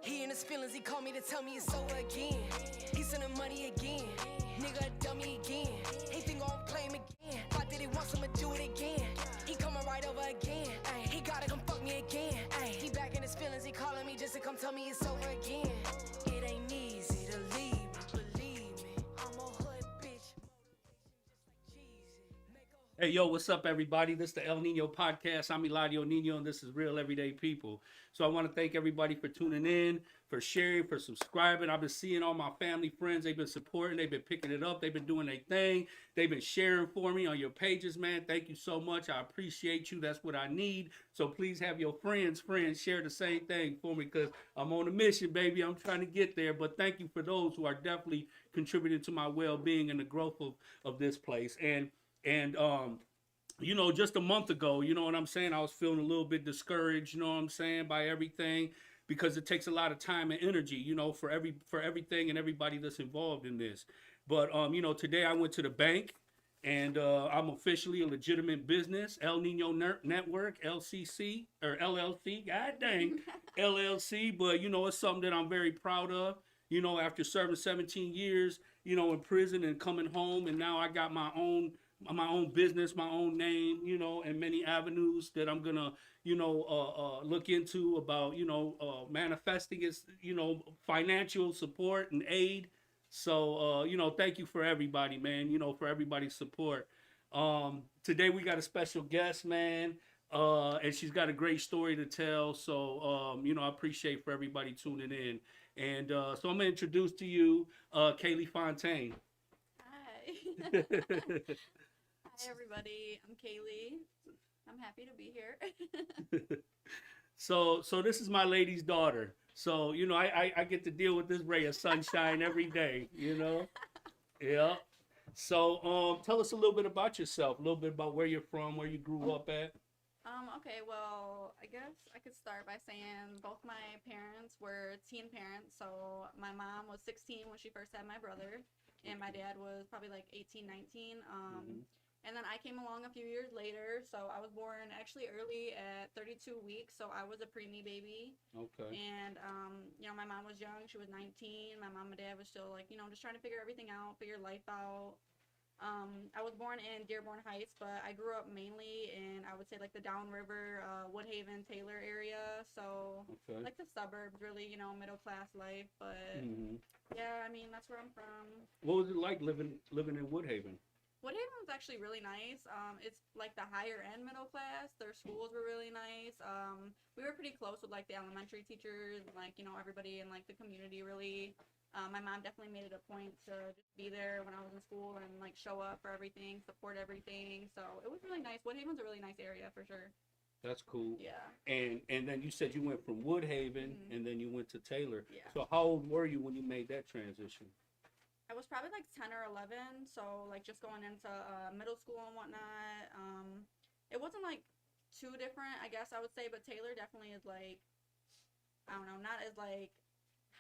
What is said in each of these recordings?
He in his feelings, he called me to tell me it's over again. He sending money again, nigga a dummy again. He think I'll play him again. Thought that he wants, I'ma do it again. He coming right over again. He gotta come fuck me again. He back in his feelings, he calling me just to come tell me it's over again. It ain't easy to leave me, believe me. I'm a hood bitch. Hey, yo, what's up, everybody? This is the El Nino Podcast. I'm Eladio Nino, and this is Real Everyday People. So I want to thank everybody for tuning in, for sharing, for subscribing. I've been seeing all my family, friends. They've been supporting. They've been picking it up. They've been doing their thing. They've been sharing for me on your pages, man. Thank you so much. I appreciate you. That's what I need. So please have your friends share the same thing for me because I'm on a mission, baby. I'm trying to get there. But thank you for those who are definitely contributing to my well-being and the growth of this place. And you know, just a month ago, you know what I'm saying, I was feeling a little bit discouraged, you know what I'm saying, by everything, because it takes a lot of time and energy, you know, for everything and everybody that's involved in this. But you know, today I went to the bank, and I'm officially a legitimate business, El Nino Network, LCC or LLC, god dang, LLC. But you know, it's something that I'm very proud of. You know, after serving 17 years, you know, in prison and coming home, and now I got my own business, my own name, you know, and many avenues that I'm gonna, you know, look into about, you know, manifesting is, you know, financial support and aid. So, you know, thank you for everybody, man. You know, for everybody's support. Today we got a special guest, man, and she's got a great story to tell. So, you know, I appreciate for everybody tuning in. And so I'm gonna introduce to you Kaylee Fontaine. Hi. Hi, everybody. I'm Kaylee. I'm happy to be here. So this is my lady's daughter. So, you know, I get to deal with this ray of sunshine every day, you know? Yeah. So, tell us a little bit about yourself, a little bit about where you're from, where you grew up at. Okay, well, I guess I could start by saying both my parents were teen parents. So my mom was 16 when she first had my brother, and my dad was probably like 18, 19. And then I came along a few years later, so I was born actually early at 32 weeks, so I was a preemie baby. Okay. And, you know, my mom was young, she was 19, my mom and dad was still, like, you know, just trying to figure everything out, figure life out. I was born in Dearborn Heights, but I grew up mainly in, I would say, like, the Downriver, Woodhaven, Taylor area, so, Okay. like, the suburbs, really, you know, middle-class life, but, yeah, I mean, that's where I'm from. What was it like living in Woodhaven? Woodhaven was actually really nice. It's like the higher end middle class. Their schools were really nice. We were pretty close with like the elementary teachers, and, like, you know, everybody in like the community really. My mom definitely made it a point to just be there when I was in school and like show up for everything, support everything. So it was really nice. Woodhaven's a really nice area for sure. That's cool. Yeah. And then you said you went from Woodhaven and then you went to Taylor. Yeah. So how old were you when you made that transition? I was probably like 10 or 11, so like just going into middle school and whatnot. It wasn't like too different, I guess I would say, but Taylor definitely is like, I don't know, not as like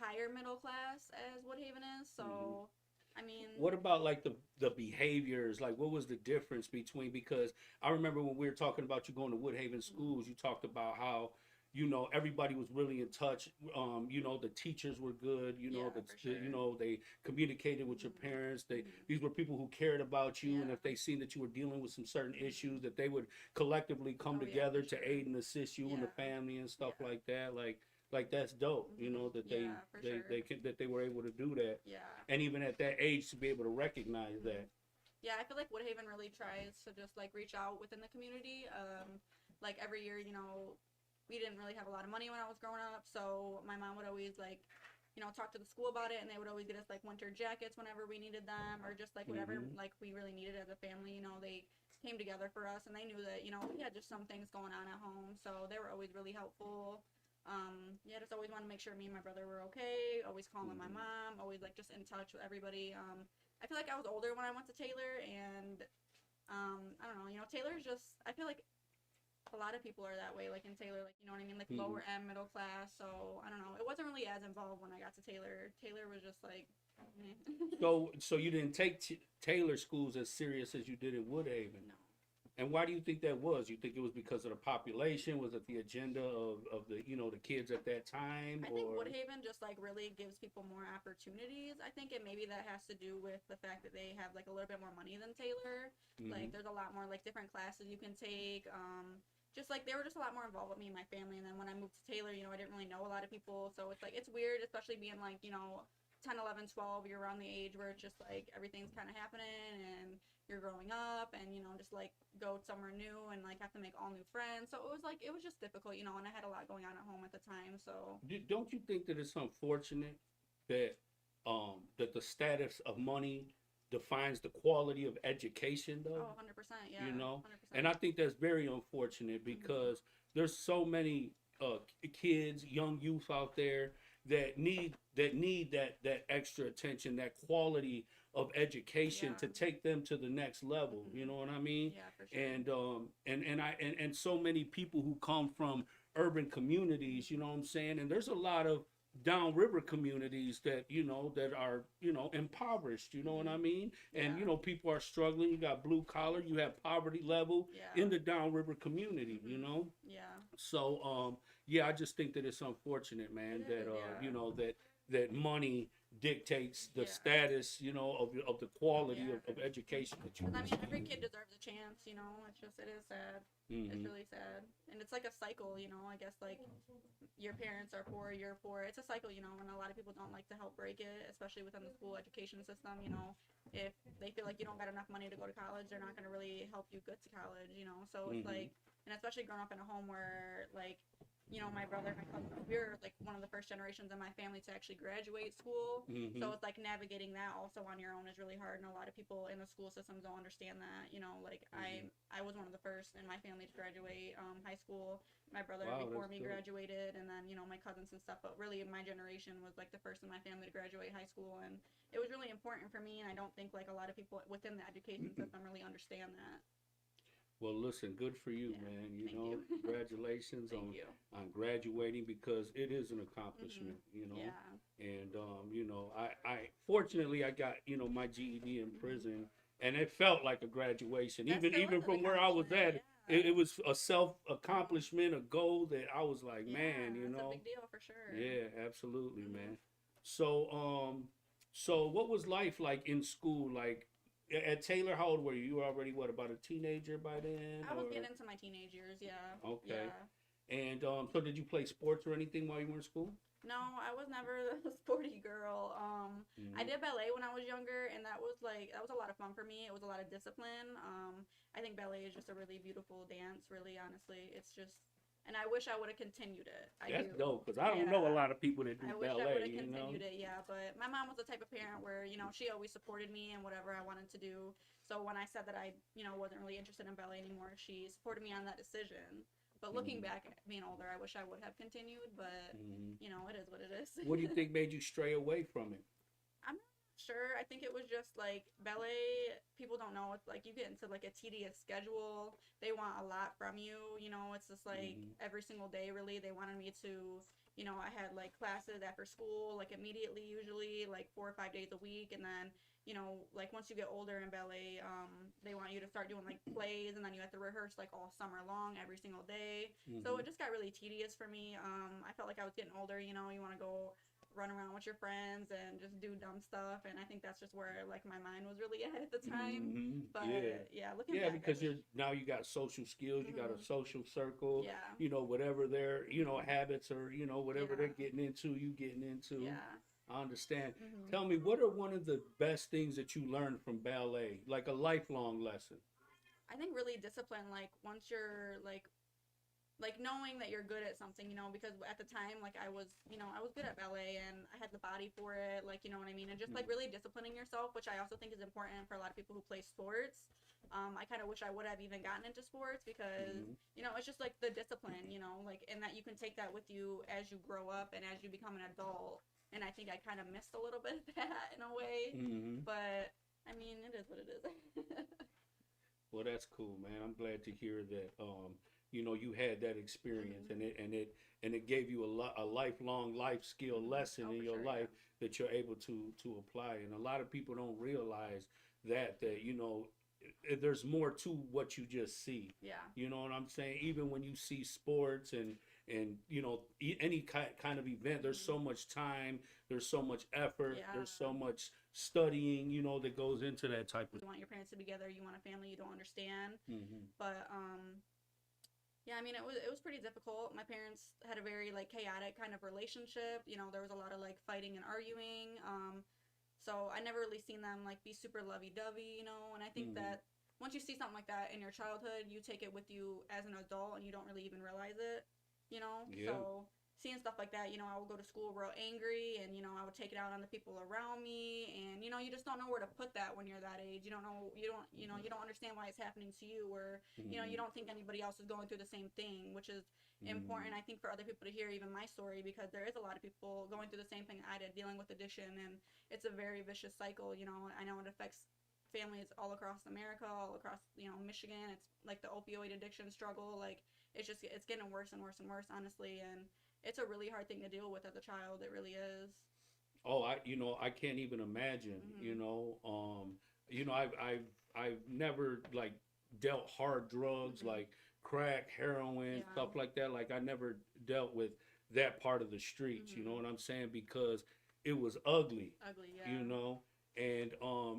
higher middle class as Woodhaven is. So, I mean, What about like the behaviors? Like, what was the difference between? Because I remember when we were talking about you going to Woodhaven schools, you talked about how, you know, everybody was really in touch. You know, the teachers were good. You know, Yeah, for sure. you know, they communicated with your parents. These were people who cared about you, and Yeah. if they seen that you were dealing with some certain issues, that they would collectively come Oh, yeah, together for to sure. aid and assist you and the Yeah. family and stuff Yeah. like that. Like that's dope. You know that Yeah, for sure. that they were able to do that, Yeah. and even at that age to be able to recognize that. Yeah, I feel like Woodhaven really tries to just like reach out within the community. Like every year, you know, we didn't really have a lot of money when I was growing up, so my mom would always like, you know, talk to the school about it, and they would always get us like winter jackets whenever we needed them, or just like whatever like we really needed as a family. You know, they came together for us, and they knew that, you know, we had just some things going on at home, so they were always really helpful. Yeah, just always want to make sure me and my brother were okay. Always calling my mom. Always like just in touch with everybody. I feel like I was older when I went to Taylor, and I don't know. You know, Taylor's just. I feel like a lot of people are that way, like in Taylor, like, you know what I mean, like lower end, middle class. So I don't know. It wasn't really as involved when I got to Taylor. Taylor was just like. So you didn't take Taylor schools as serious as you did in Woodhaven. No. And why do you think that was? You think it was because of the population? Was it the agenda of the, you know, the kids at that time? I think Woodhaven just like really gives people more opportunities. I think maybe that has to do with the fact that they have like a little bit more money than Taylor. Like there's a lot more like different classes you can take. Just like they were just a lot more involved with me and my family. And then when I moved to Taylor, you know, I didn't really know a lot of people. So it's like it's weird, especially being like, you know, 10, 11, 12, you're around the age where it's just like everything's kind of happening and you're growing up and, you know, just like go somewhere new and like have to make all new friends. So it was just difficult, you know, and I had a lot going on at home at the time. So Don't you think that it's unfortunate that that the status of money defines the quality of education, though? oh, 100%, yeah. You know, 100%. and I think that's very unfortunate because there's so many kids, young youth out there that need that extra attention, that quality of education to take them to the next level. You know what I mean? Yeah, for sure. And so many people who come from urban communities, you know what I'm saying? And there's a lot of downriver communities that, you know, that are, you know, impoverished, you know what I mean? And, you know, people are struggling. You got blue collar, you have poverty level in the downriver community, you know? Yeah. So, yeah, I just think that it's unfortunate, man, that, you know, that money dictates the status, you know, of the quality of education that you I mean, receive. every kid deserves a chance, you know. It is sad. It's really sad, and it's like a cycle, you know. I guess like your parents are poor, you're poor. It's a cycle, you know, and a lot of people don't like to help break it, especially within the school education system. You know, if they feel like you don't got enough money to go to college, they're not going to really help you get to college, you know. So it's like, and especially growing up in a home where like, you know, my brother and my cousin, we're like one of the first generations in my family to actually graduate school. So it's like navigating that also on your own is really hard, and a lot of people in the school system don't understand that. You know, like I was one of the first in my family to graduate high school. My brother before me graduated, and then, you know, my cousins and stuff. But really, my generation was like the first in my family to graduate high school, and it was really important for me. And I don't think like a lot of people within the education system really understand that. Well, listen, good for you, man. You thank know, you. congratulations Thank on you. graduating, because it is an accomplishment, you know. Yeah. And you know, I fortunately I got, you know, my GED in prison, and it felt like a graduation. That still Even is an from where I was accomplishment, at, it was a self accomplishment, a goal that I was like, man, you it's know. a big deal for sure. Yeah, absolutely, man. So so what was life like in school? Like at Taylor, how old were you? You were already what, about a teenager by then? I was getting into my teenage years, yeah. Okay. Yeah. And so did you play sports or anything while you were in school? No, I was never the sporty girl. I did ballet when I was younger, and that was a lot of fun for me. It was a lot of discipline. I think ballet is just a really beautiful dance, really, honestly. It's just, and I wish I would have continued it. That's dope, because I don't know a lot of people that do I wish ballet, I would have you know? continued it, yeah. But my mom was the type of parent where, you know, she always supported me in whatever I wanted to do. So when I said that I, you know, wasn't really interested in ballet anymore, she supported me on that decision. But looking back, being older, I wish I would have continued. But, you know, it is what it is. What do you think made you stray away from it? I'm not sure. I think it was just like ballet, people don't know. It's like you get into like a tedious schedule. They want a lot from you. You know, it's just like every single day, really. They wanted me to, you know, I had like classes after school, like immediately, usually like 4 or 5 days a week. And then, you know, like once you get older in ballet, they want you to start doing like plays, and then you have to rehearse like all summer long, every single day. So it just got really tedious for me. I felt like I was getting older, you know, you want to go run around with your friends and just do dumb stuff, and I think that's just where like my mind was really at the time. But looking back, because now you got social skills, you got a social circle, Yeah. you know, whatever their, you know, habits or, you know, whatever they're getting into, you getting into. Yeah. I understand. Tell me, what are one of the best things that you learned from ballet, like a lifelong lesson? I think really discipline, like once you're like knowing that you're good at something, you know, because at the time, like I was, you know, I was good at ballet and I had the body for it, like, you know what I mean? And just like really disciplining yourself, which I also think is important for a lot of people who play sports. I kind of wish I would have even gotten into sports because, you know, it's just like the discipline, you know, like, and that you can take that with you as you grow up and as you become an adult. And I think I kind of missed a little bit of that in a way. But, I mean, it is what it is. Well, that's cool, man. I'm glad to hear that, you know, you had that experience, and it gave you a lifelong life skill lesson in your life that you're able to apply. And a lot of people don't realize that you know, there's more to what you just see. Yeah. You know what I'm saying? Even when you see sports and you know any kind of event, there's so much time, there's so much effort, Yeah. there's so much studying, you know, that goes into that type of. You want your parents to be together, you want a family you don't understand. Mm-hmm. But yeah, I mean it was pretty difficult. My parents had a very like chaotic kind of relationship. You know, there was a lot of like fighting and arguing. So I never really seen them like be super lovey-dovey, you know, and I think that once you see something like that in your childhood, you take it with you as an adult and you don't really even realize it, you know? Yeah. So seeing stuff like that, you know, I would go to school real angry and, you know, I would take it out on the people around me and, you know, you just don't know where to put that when you're that age. You don't know, you don't understand why it's happening to you or, you know, you don't think anybody else is going through the same thing, which is important, I think, for other people to hear even my story because there is a lot of people going through the same thing I did, dealing with addiction, and it's a very vicious cycle, you know. I know it affects families all across America, all across, you know, Michigan. It's like the opioid addiction struggle, like it's getting worse and worse and worse, honestly, and it's a really hard thing to deal with as a child. It really is. Oh, I can't even imagine, you know. I've never like dealt hard drugs like crack, heroin, stuff like that. Like I never dealt with that part of the streets, you know what I'm saying? Because it was ugly. Ugly, yeah. You know, and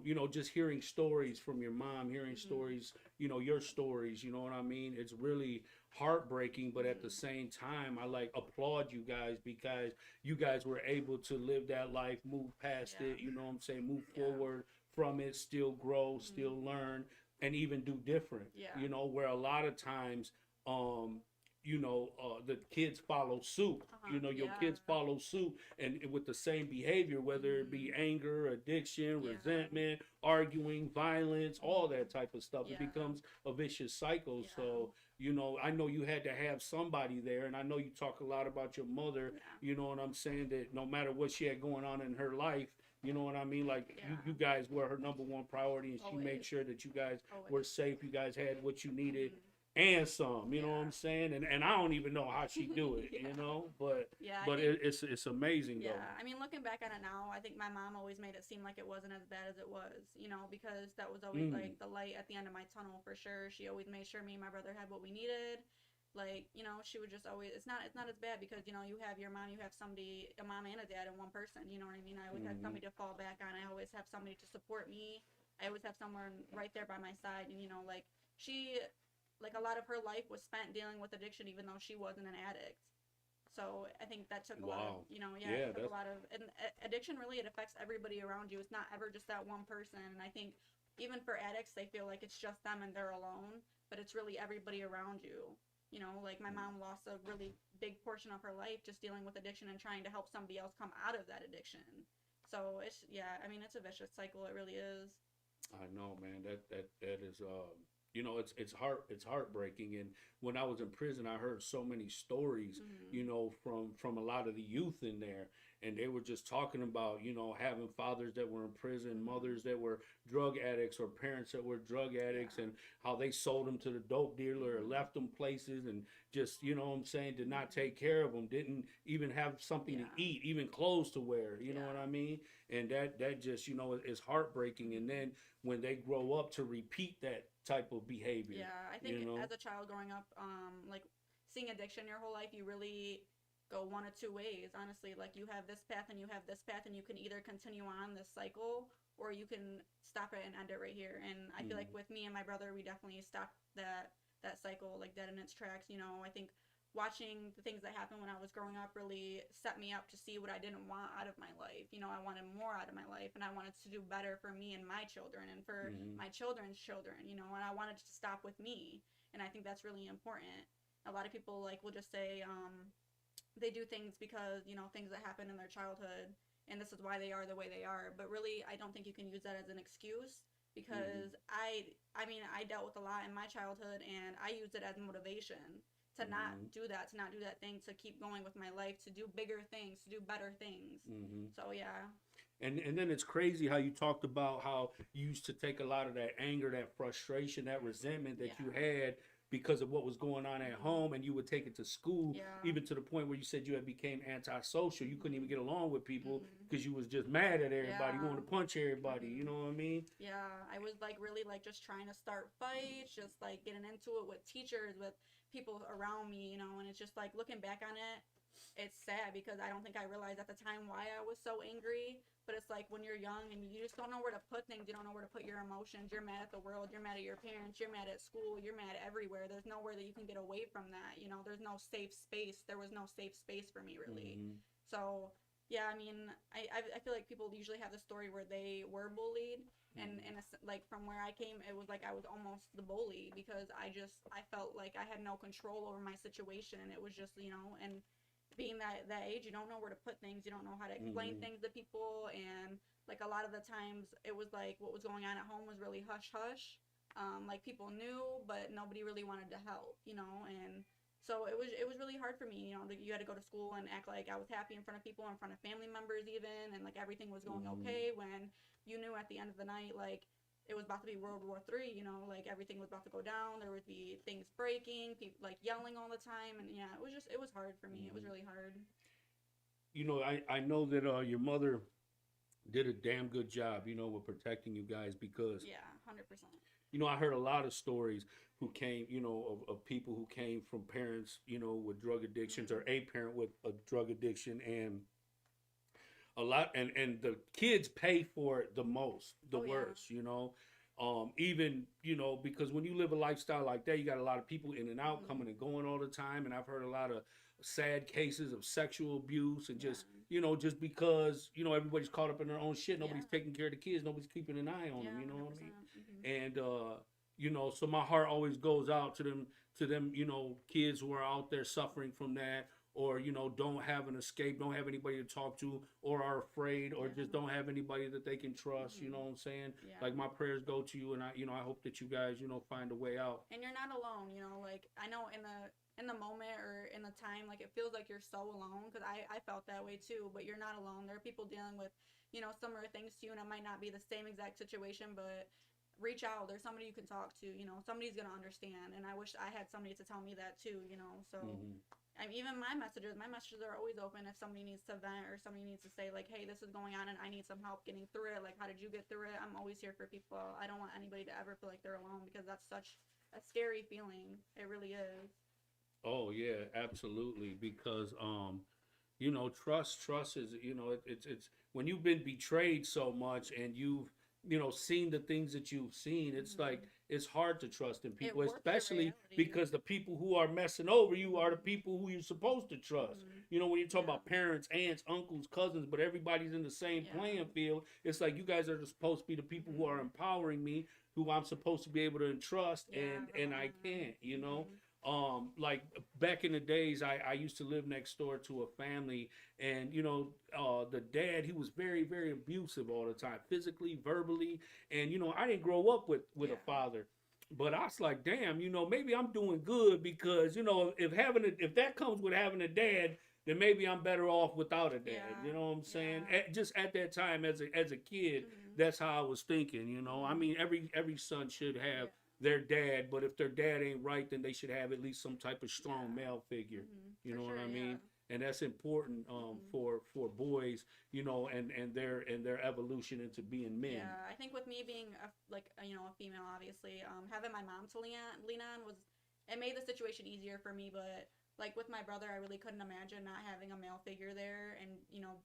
you know, just hearing stories from your mom, hearing stories, you know, your stories, you know what I mean? It's really heartbreaking, but at the same time, I like applaud you guys because you guys were able to live that life, move past it, you know what I'm saying, move forward from it, still grow, still learn, and even do different. You know, where a lot of times you know, the kids follow suit. You know, your kids follow suit, and with the same behavior, whether it be anger, addiction, resentment, arguing, violence, all that type of stuff. It becomes a vicious cycle. So, you know, I know you had to have somebody there, and I know you talk a lot about your mother. You know what I'm saying? That no matter what she had going on in her life, you know what I mean? Like you guys were her number one priority, and she made sure that you guys were safe. You guys had what you needed. And some, you know what I'm saying, and I don't even know how she do it, you know, but it's amazing though. I mean, looking back on it now, I think my mom always made it seem like it wasn't as bad as it was, you know, because that was always like the light at the end of my tunnel for sure. She always made sure me and my brother had what we needed. Like, you know, she would just always, it's not as bad because, you know, you have your mom, you have somebody, a mom and a dad in one person, you know what I mean? I always had somebody to fall back on. I always have somebody to support me. I always have someone right there by my side, and, you know, like she, like a lot of her life was spent dealing with addiction, even though she wasn't an addict. So I think that took a lot of, you know, it took a lot of, and addiction really, it affects everybody around you. It's not ever just that one person. And I think even for addicts, they feel like it's just them and they're alone, but it's really everybody around you. You know, like my mom lost a really big portion of her life just dealing with addiction and trying to help somebody else come out of that addiction. So it's, I mean, it's a vicious cycle. It really is. I know, man. That is you know, it's heartbreaking. And when I was in prison, I heard so many stories, you know, from a lot of the youth in there, and they were just talking about, you know, having fathers that were in prison, mothers that were drug addicts, or parents that were drug addicts, and how they sold them to the dope dealer or left them places, and just, you know what I'm saying, did not take care of them, didn't even have something to eat, even clothes to wear, you know what I mean? And that just, you know, is heartbreaking. And then when they grow up to repeat that type of behavior. I think, you know? as a child growing up, like seeing addiction your whole life, you really go one of two ways, honestly. Like you have this path and you have this path, and you can either continue on this cycle or you can stop it and end it right here. And I feel like with me and my brother, we definitely stopped that cycle like dead in its tracks. You know, I think watching the things that happened when I was growing up really set me up to see what I didn't want out of my life. You know, I wanted more out of my life, and I wanted to do better for me and my children and for my children's children, you know, and I wanted to stop with me. And I think that's really important. A lot of people like will just say they do things because, you know, things that happen in their childhood, and this is why they are the way they are. But really, I don't think you can use that as an excuse, because I mean, I dealt with a lot in my childhood, and I used it as motivation to not do that, thing, to keep going with my life, to do bigger things, to do better things. So yeah. And then it's crazy how you talked about how you used to take a lot of that anger, that frustration, that resentment that you had because of what was going on at home, and you would take it to school, Yeah. even to the point where you said you had became antisocial. You couldn't even get along with people Mhm. because you was just mad at everybody, Yeah. you want to punch everybody. You Mhm. know what I mean? Yeah, I was like really like just trying to start fights, just like getting into it with teachers, with people around me, you know, and it's just like looking back on it, it's sad because I don't think I realized at the time why I was so angry. But it's like when you're young and you just don't know where to put things, you don't know where to put your emotions. You're mad at the world, you're mad at your parents, you're mad at school, you're mad everywhere. There's nowhere that you can get away from that. You know, there's no safe space. There was no safe space for me really. Mhm. So yeah, I mean, I feel like people usually have the story where they were bullied, and like from where I came, it was like I was almost the bully because I felt like I had no control over my situation, and it was just and being that age, you don't know where to put things, you don't know how to explain things to people, and like a lot of the times it was like what was going on at home was really hush hush, like people knew but nobody really wanted to help, and so it was really hard for me, you had to go to school and act like I was happy in front of people, in front of family members even, and like everything was going okay when you knew at the end of the night like it was about to be World War III, like everything was about to go down. There would be things breaking, people like yelling all the time, and yeah, it was hard for me. It was really hard. I know that your mother did a damn good job, with protecting you guys because Yeah, 100%. I heard a lot of stories who came, of people who came from parents, with drug addictions or a parent with a drug addiction, and a lot, and the kids pay for it the most, the worst, even, because when you live a lifestyle like that, you got a lot of people in and out, coming and going all the time, and I've heard a lot of sad cases of sexual abuse and just just because everybody's caught up in their own shit, nobody's taking care of the kids, nobody's keeping an eye on them, you know what I mean? And so my heart always goes out to them kids who are out there suffering from that, or don't have an escape, don't have anybody to talk to, or are afraid, or just don't have anybody that they can trust. You know what I'm saying? Like my prayers go to you, and I hope that you guys find a way out. And you're not alone. Like I know in the moment or in the time, like it feels like you're so alone, because I felt that way too. But you're not alone. There are people dealing with similar things to you, and it might not be the same exact situation, but reach out. There's somebody you can talk to. Somebody's gonna understand. And I wish I had somebody to tell me that too. So. I mean, even my messages are always open if somebody needs to vent or somebody needs to say like, hey, this is going on and I need some help getting through it. Like, how did you get through it? I'm always here for people. I don't want anybody to ever feel like they're alone, because that's such a scary feeling. It really is. Oh yeah, absolutely. Because trust is it's when you've been betrayed so much and you've seen the things that you've seen, it's like it's hard to trust in people, especially because the people who are messing over you are the people who you're supposed to trust. When you talk about parents, aunts, uncles, cousins, but everybody's in the same playing field, it's like you guys are supposed to be the people who are empowering me, who I'm supposed to be able to entrust, and I can't, like back in the days, I used to live next door to a family, and the dad, he was very, very abusive all the time, physically, verbally, and I didn't grow up with a father, but I was like, damn, maybe I'm doing good, because if that comes with having a dad, then maybe I'm better off without a dad. You know what I'm saying? Just at that time, as a kid, that's how I was thinking. I mean, every son should have their dad, but if their dad ain't right, then they should have at least some type of strong male figure. You know what I mean? And that's important for boys, and their evolution into being men. Yeah, I think with me being a female, obviously, having my mom to lean on it made the situation easier for me. But like with my brother, I really couldn't imagine not having a male figure there, and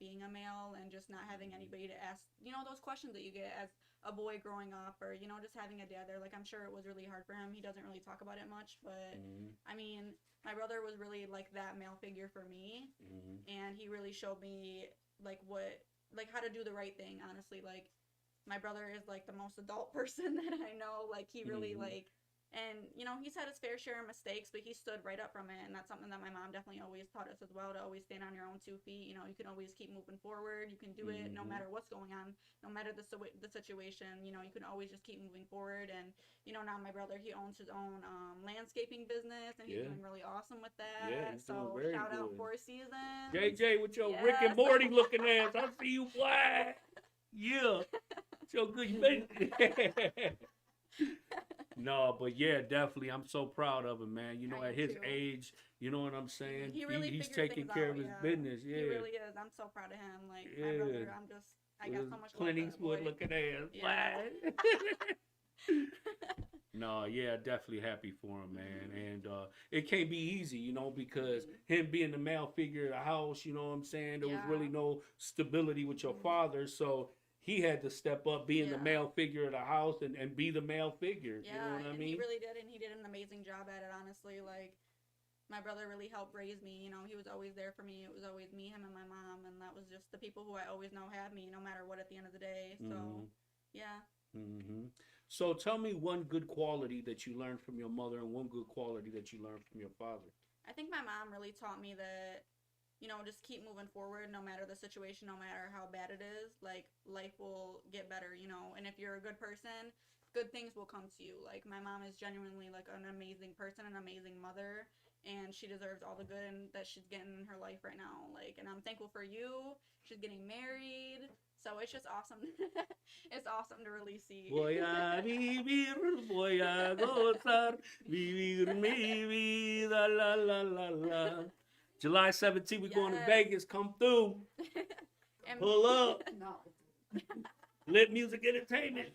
being a male and just not having anybody to ask those questions that you get as a boy growing up, or just having a dad there. Like, I'm sure it was really hard for him. He doesn't really talk about it much, but I mean, my brother was really like that male figure for me, and he really showed me like how to do the right thing. Honestly, like my brother is like the most adult person that I know. Like he really and he's had his fair share of mistakes, but he stood right up from it, and that's something that my mom definitely always taught us as well, to always stand on your own 2 feet. You can always keep moving forward. You can do it no matter what's going on, no matter the situation. You can always just keep moving forward. And now my brother, he owns his own landscaping business, and he's doing really awesome with that. Yeah, he's so doing very shout good. out Four Seasons. JJ with your Rick and Morty looking ass. I see you, boy. Yeah, so good. You No, but yeah, definitely. I'm so proud of him, man. You know, I at am his too. age, you know what I'm saying? He really He's figured taking things care out. of his Yeah, business. he Yeah. really is. I'm so proud of him. Like my Yeah. brother, I With got his so much love Clint for that Eastwood boy. looking ass. Yeah. No, yeah, definitely happy for him, man. Mhm. And it can't be easy, you know, because Mhm. him being the male figure of the house, you know what I'm saying? There was Yeah. really no stability with your Mhm. father, so he had to step up being the Yeah. male figure of the house and be the male figure. You know Yeah, what I and he mean? really did, and he did an amazing job at it. Honestly, like my brother really helped raise me. You know, he was always there for me. It was always me, him, and my mom, and that was just the people who I always know had me, no matter what. At the end of the day, Mm-hmm. so yeah. Mm-hmm. So tell me one good quality that you learned from your mother and one good quality that you learned from your father. I think my mom really taught me that, just keep moving forward no matter the situation, no matter how bad it is. Like, life will get better, and if you're a good person, good things will come to you. Like, my mom is genuinely, like, an amazing person, an amazing mother, and she deserves all the good that she's getting in her life right now. Like, and I'm thankful for you. She's getting married. So it's just awesome. It's awesome to really see. Voy a vivir, voy a gozar, vivir mi vida, la la la la. July 17th, we're going to Yes. Vegas. Come through, And pull up. Lit Music Entertainment,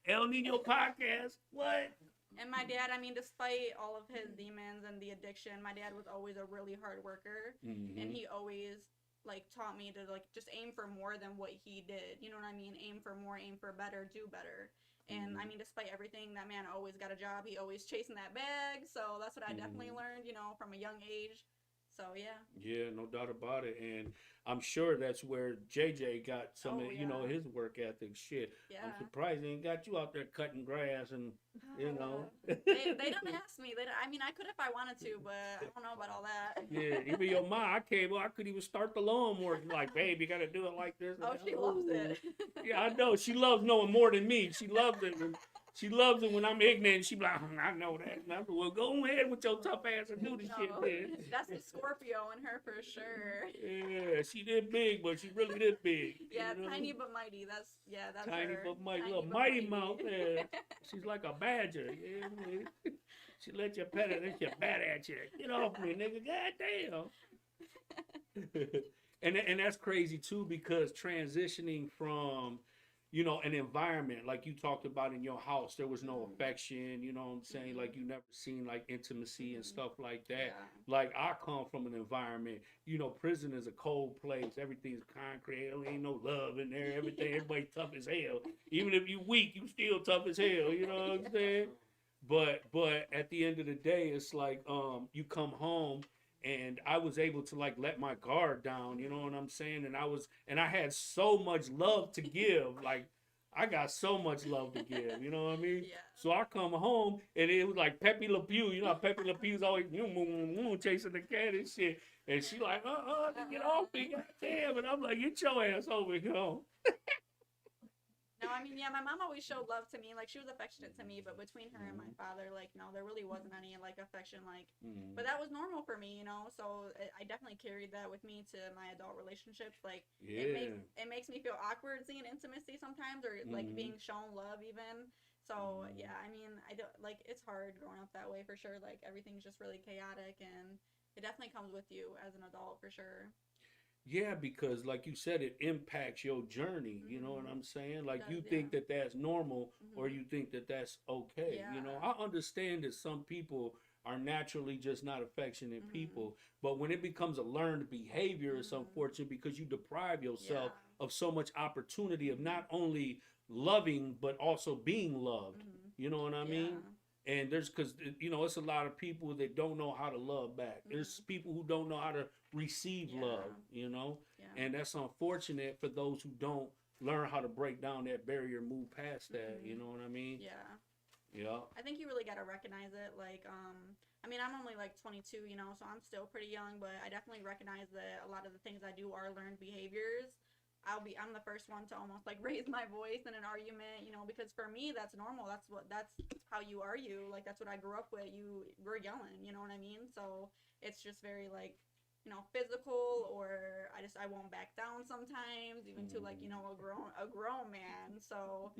El Nino Podcast. What? And my dad, I mean, despite all of his demons and the addiction, my dad was always a really hard worker, and Mm-hmm. he always like taught me to like just aim for more than what he did. You know what I mean? Aim for more, aim for better, do better. And I Mm-hmm. mean, despite everything, that man always got a job. He always chasing that bag. So that's what I definitely Mm-hmm. learned, from a young age. So yeah. Yeah, no doubt about it. And I'm sure that's where JJ got some of, Oh yeah. his work ethic. Shit. I'm Yeah. surprised he ain't got you out there cutting grass and, you know. They don't ask me. They don't, I mean, I could if I wanted to, but I don't know about all that. Yeah, even your mom, I could even start the lawnmower. Like, babe, you got to do it like this. Oh, she loves it. Yeah, I know. She loves knowing more than me. She loves it. She loves it when I'm ignorant. She be like, I know that. And I'm like, well, go ahead with your tough ass and do the shit, No, then. that's the Scorpio in her for sure. Yeah, she did big, but she really did big. Yeah, You know? tiny but mighty. That's Tiny her. but mighty, Tiny little but mighty mighty. mouth. Yeah. She's like a badger. Yeah, man. She let you pet her, then she bat at you. Get off me, nigga. God damn. And that's crazy too because transitioning from an environment like you talked about in your house, there was no affection, you know what I'm saying, like you never seen like intimacy and stuff like that. Yeah. Like I come from an environment, prison is a cold place, everything's concrete, there ain't no love in there, everything, Yeah. everybody tough as hell, even if you weak you still tough as hell, you know what I'm saying. But at the end of the day, it's like you come home and I was able to like let my guard down, you know what I'm saying? And I had so much love to give, like I got so much love to give, you know what I mean? Yeah. So I come home and it was like Pepe Le Pew, you know how Pepe Le Pew's always chasing the cat and shit. And she like, get off me, goddamn. And I'm like, get your ass over here. No, I mean, yeah, my mom always showed love to me. Like, she was affectionate to me, but between her and my father, like, no, there really wasn't any, like, affection, like, but that was normal for me, so I definitely carried that with me to my adult relationships. Like, Yeah. it makes me feel awkward seeing intimacy sometimes, or, like, being shown love even. So, yeah, I mean, I don't, like, it's hard growing up that way for sure. Like, everything's just really chaotic, and it definitely comes with you as an adult for sure. Yeah, because like you said, it impacts your journey. You know what I'm saying? Like It you does, yeah. think that that's normal, or you think that that's okay. Yeah. I understand that some people are naturally just not affectionate people, but when it becomes a learned behavior, it's unfortunate because you deprive yourself Yeah. of so much opportunity of not only loving but also being loved. You know what I mean? Yeah. And there's because it's a lot of people that don't know how to love back. There's people who don't know how to receive love, Yeah. and that's unfortunate for those who don't learn how to break down that barrier, move past that. You know what I mean? Yeah. Yeah. I think you really got to recognize it. Like, I mean, I'm only like 22, so I'm still pretty young, but I definitely recognize that a lot of the things I do are learned behaviors. I'm the first one to almost like raise my voice in an argument, because for me that's normal. That's how you argue. Like, that's what I grew up with. We're yelling, you know what I mean? So it's just very like physical, or I won't back down sometimes, even to like, a grown man. So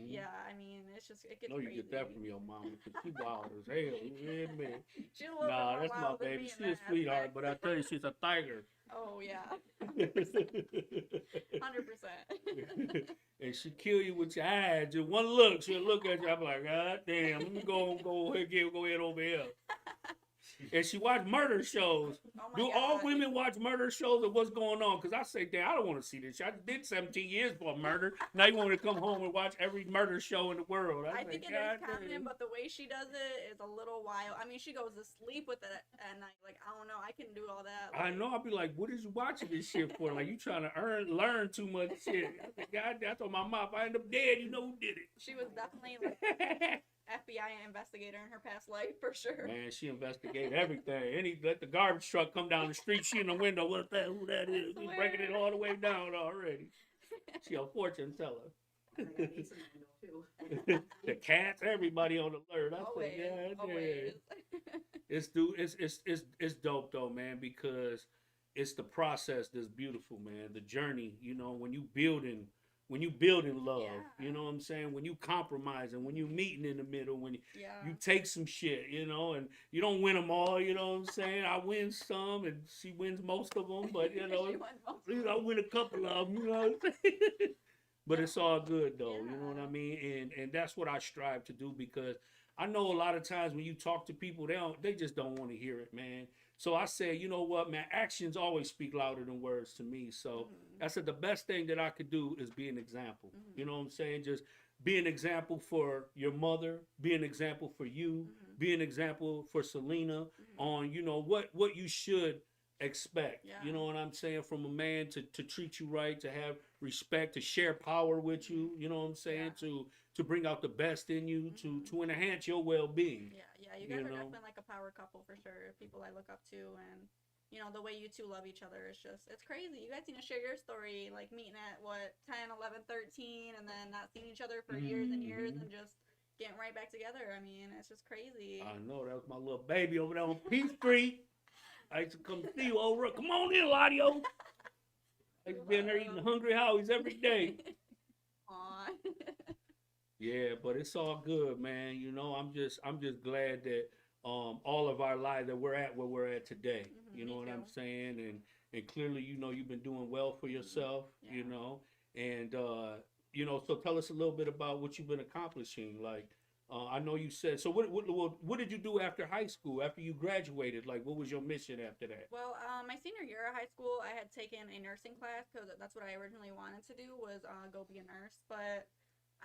yeah, I mean, it gets No, you crazy. get that from your mama, because she wild as hell. You hear me? She's a little bit Nah, more that's my wild than baby. me in She a that sweetheart, aspect. but I tell you, she's a tiger. Oh yeah, 100%. And she kill you with your eyes. Just one look, she'll look at you. I'm like, God damn, let me go ahead over here. And she watch murder shows. Oh my Do God. all women watch murder shows, or what's going on? Because I say, damn, I don't want to see this shit. I did 17 years for a murder. Now you want me to come home and watch every murder show in the world. I think it is common, but the way she does it is a little wild. I mean, she goes to sleep with it at night. Like, I don't know, I can do all that. I know. I'll be like, what is you watching this shit for? Like, you trying to learn too much shit. I said, God, I told my mom, if I end up dead, you know who did it. She was definitely like FBI investigator in her past life, for sure. Man, she investigated everything. Let the garbage truck come down the street. She in the window. What's that? Who that is? She's breaking it all the way down already. She a fortune teller. The cats, everybody on alert. I said, God damn. It's dope though, man, because it's the process that's beautiful, man. The journey, when you building love, you know what I'm saying? When you compromising, when you meeting in the middle, when you take some shit, and you don't win them all, you know what I'm saying? I win some and she wins most of them, but I win a couple of them, you know what I'm saying? But it's all good though, you know what I mean? And that's what I strive to do, because I know a lot of times when you talk to people, they just don't want to hear it, man. So I say, you know what, man, actions always speak louder than words to me. So I said the best thing that I could do is be an example. You know what I'm saying? Just be an example for your mother, be an example for you, be an example for Selena on, what you should expect. You know what I'm saying? From a man to treat you right, to have respect, to share power with you, you know what I'm saying? To bring out the best in you, to enhance your well-being. Yeah, you guys are definitely like a power couple for sure. People I look up to, and the way you two love each other is it's crazy. You guys need to share your story, like meeting at 10, 11, 13, and then not seeing each other for years and years, and just getting right back together. I mean, it's just crazy. I know, that was my little baby over there on P Street. I used to come see you over. Come on in, Ladio. I used to be in there eating Hungry Howie's every day. Aw. Yeah, but it's all good, man. I'm just glad that all of our lives that we're at where we're at today. You know what I'm saying? And clearly, you've been doing well for yourself. And so tell us a little bit about what you've been accomplishing. Like, I know you said. So what did you do after high school? After you graduated, like what was your mission after that? Well, my senior year of high school, I had taken a nursing class because that's what I originally wanted to do, was go be a nurse, but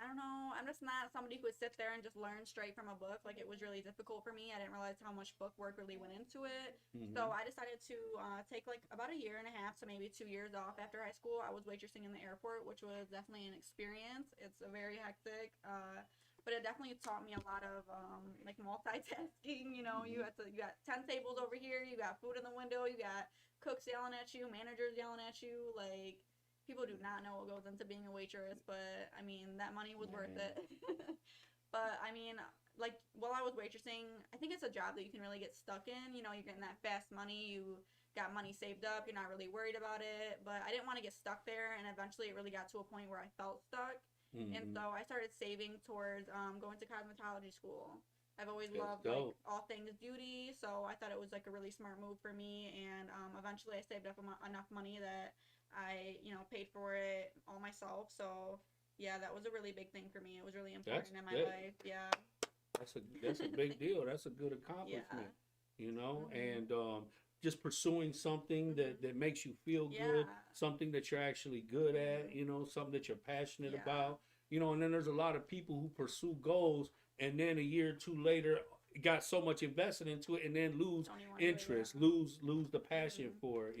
I don't know. I'm just not somebody who would sit there and just learn straight from a book. Like, it was really difficult for me. I didn't realize how much book work really went into it. So I decided to take like about a year and a half to maybe 2 years off after high school. I was waitressing in the airport, which was definitely an experience. It's a very hectic, but it definitely taught me a lot of like multitasking. You got 10 tables over here. You got food in the window. You got cooks yelling at you, managers yelling at you, like. People do not know what goes into being a waitress, but I mean, that money was worth it. But I mean, like, while I was waitressing, I think it's a job that you can really get stuck in. You're getting that fast money, you got money saved up, you're not really worried about it. But I didn't want to get stuck there, and eventually it really got to a point where I felt stuck. And so I started saving towards going to cosmetology school. I've always loved like all things beauty, so I thought it was like a really smart move for me. And eventually I saved up enough money that I, paid for it all myself. So yeah, that was a really big thing for me. It was really important in my life. Yeah. That's a big deal. That's a good accomplishment. And just pursuing something that makes you feel good, something that you're actually good at, something that you're passionate about. And then there's a lot of people who pursue goals and then a year or two later got so much invested into it and then lose interest, lose the passion for it,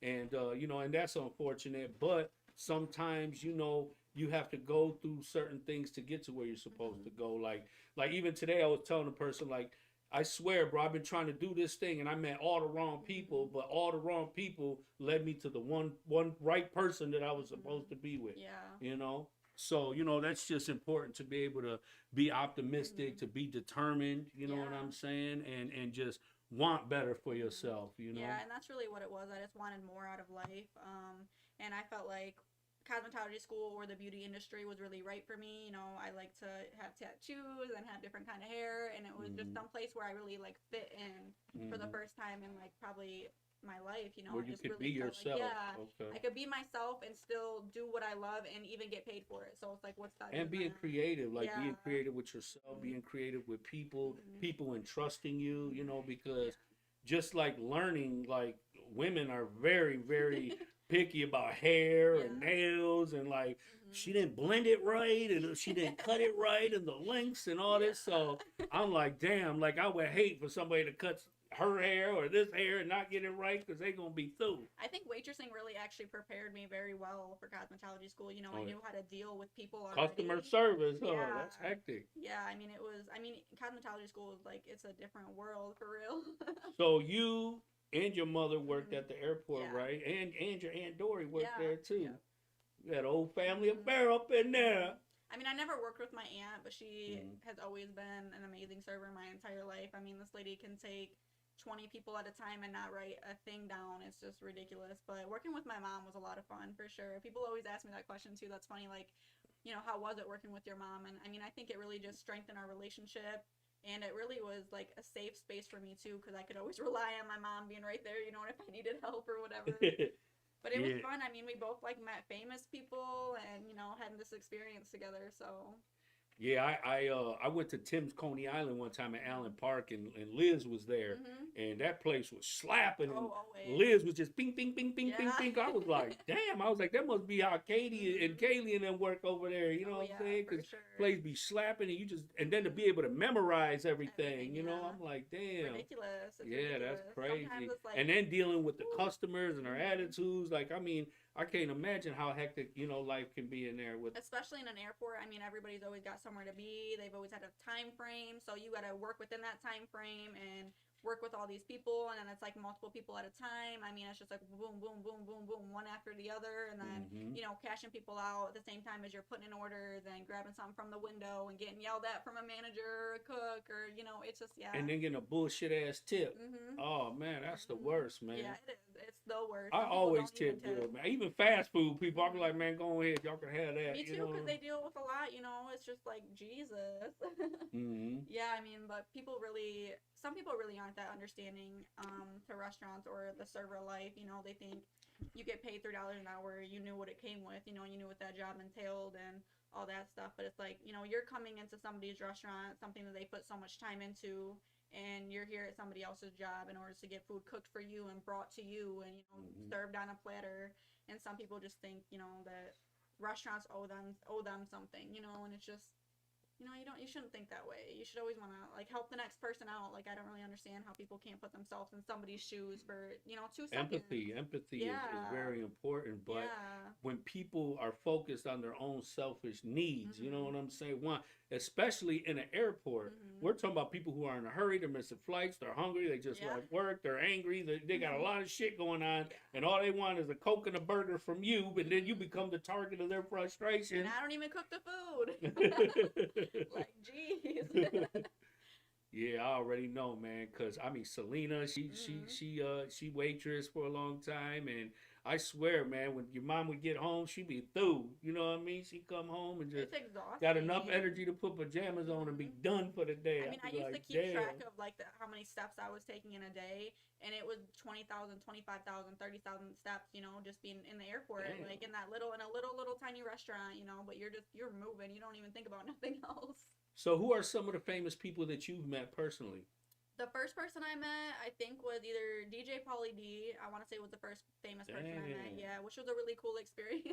And and that's unfortunate, but sometimes you have to go through certain things to get to where you're supposed to go. Like even today I was telling a person, like, I swear, bro, I've been trying to do this thing and I met all the wrong people, but all the wrong people led me to the one right person that I was supposed to be with. So that's just important, to be able to be optimistic, to be determined, what I'm saying, and just want better for yourself, you know? Yeah, and that's really what it was. I just wanted more out of life. And I felt like cosmetology school or the beauty industry was really right for me. You know, I like to have tattoos and have different kind of hair, and it was just some place where I really like fit in for the first time in like probably my life, you know. Where you just could really be felt yourself. like, yeah, Okay. I could be myself and still do what I love and even get paid for it. So it's like, what's that? And being creative, like being Yeah. creative with yourself, being creative with people, Mhm. people entrusting you, you know, because Yeah. just like learning, like women are very, very picky about hair and Yeah. nails, and like she Mhm. didn't blend it right and she didn't cut it right and the lengths and all this. So Yeah. I'm like, damn, like I would hate for somebody to cut her hair or this hair and not get it right because they gonna be through. I think waitressing really actually prepared me very well for cosmetology school. You know, Oh, I yeah. knew how to deal with people already. Customer service, huh? Yeah. That's hectic. Yeah, I mean, cosmetology school is like, it's a different world for real. So you and your mother worked at the airport, Yeah. right? And your Aunt Dory worked Yeah, there too. yeah. You had an old family Mhm. affair up in there. I mean, I never worked with my aunt, but she Mhm. has always been an amazing server my entire life. I mean, this lady can take 20 people at a time and not write a thing down. It's just ridiculous. But working with my mom was a lot of fun for sure. People always ask me that question too. That's funny. Like, you know, how was it working with your mom? And I mean, I think it really just strengthened our relationship. And it really was like a safe space for me too, because I could always rely on my mom being right there, you know, if I needed help or whatever. But it was Yeah. fun. I mean, we both like met famous people and, you know, had this experience together. So, Yeah, I went to Tim's Coney Island one time at Allen Park, and Liz was there, mhm. and that place was slapping, and Oh, always. Liz was just ping, ping, ping, ping, ping, Yeah. ping. I was like, damn. I was like, that must be how Katie and Mhm. Kaylee and them work over there. You know Oh, what I'm yeah, saying? for Because sure. plays be slapping, and you just, and then to be able to memorize everything. Everything, You know, yeah. I'm like, damn. Ridiculous. It's Yeah, that's ridiculous. crazy. Sometimes it's like, And then dealing with the woo. customers and their Mhm. attitudes, like I mean, I can't imagine how hectic, you know, life can be in there with. Especially in an airport. I mean, everybody's always got somewhere to be. They've always had a time frame, so you got to work within that time frame and work with all these people, and then it's like multiple people at a time. I mean, it's just like boom, boom, boom, boom, boom, one after the other, and then Mhm. you know, cashing people out at the same time as you're putting in orders and grabbing something from the window and getting yelled at from a manager or a cook, or you know, it's just, yeah. And then getting a bullshit ass tip. Mhm. Oh man, that's the Mhm. worst, man. Yeah, it is. It's the worst. I Some people always don't even tip good, man. Even fast food people, I'll be like, man, go ahead, y'all can have that. Me you too, because know? they deal with a lot, you know. It's just like, Jesus. Mhm. Yeah, I mean, but some people really aren't that understanding to restaurants or the server life. You know, they think you get paid $3 an hour. You knew what it came with, you know, you knew what that job entailed and all that stuff. But it's like, you know, you're coming into somebody's restaurant, something that they put so much time into, and you're here at somebody else's job in order to get food cooked for you and brought to you and, you know, Mhm. served on a platter. And some people just think, you know, that restaurants owe them something, you know, and it's just, you know, you shouldn't think that way. You should always want to like help the next person out. Like, I don't really understand how people can't put themselves in somebody's shoes for, you know, 2 seconds. Empathy is Yeah. very important, but Yeah. when people are focused on their own selfish needs, you know Mhm. what I'm saying? One, especially in an airport, Mhm. we're talking about people who are in a hurry, they're missing flights, they're hungry, they just Yeah. left work, they're angry, they got a Mhm. lot of shit going on, Yeah. and all they want is a Coke and a burger from you, but then you Mhm. become the target of their frustration. And I don't even cook the food. Like, geez. Yeah, I already know, man. Cause I mean, Selena, Mhm. she waitress for a long time, and I swear, man, when your mom would get home, she'd be through. You know what I mean? She'd come home and just It's exhausting. got enough energy to put pajamas on and be Mhm. done for the day. I mean, I I'd be used to like, keep damn. track of like how many steps I was taking in a day, and it was 20,000, 25,000, 30,000 steps. You know, just being in the airport, Damn. like in a little tiny restaurant. You know, but you're moving. You don't even think about nothing else. So, who are some of the famous people that you've met personally? The first person I met, I think, was either DJ Pauly D. I want to say was the first famous person I met. Damn. Yeah, which was a really cool experience.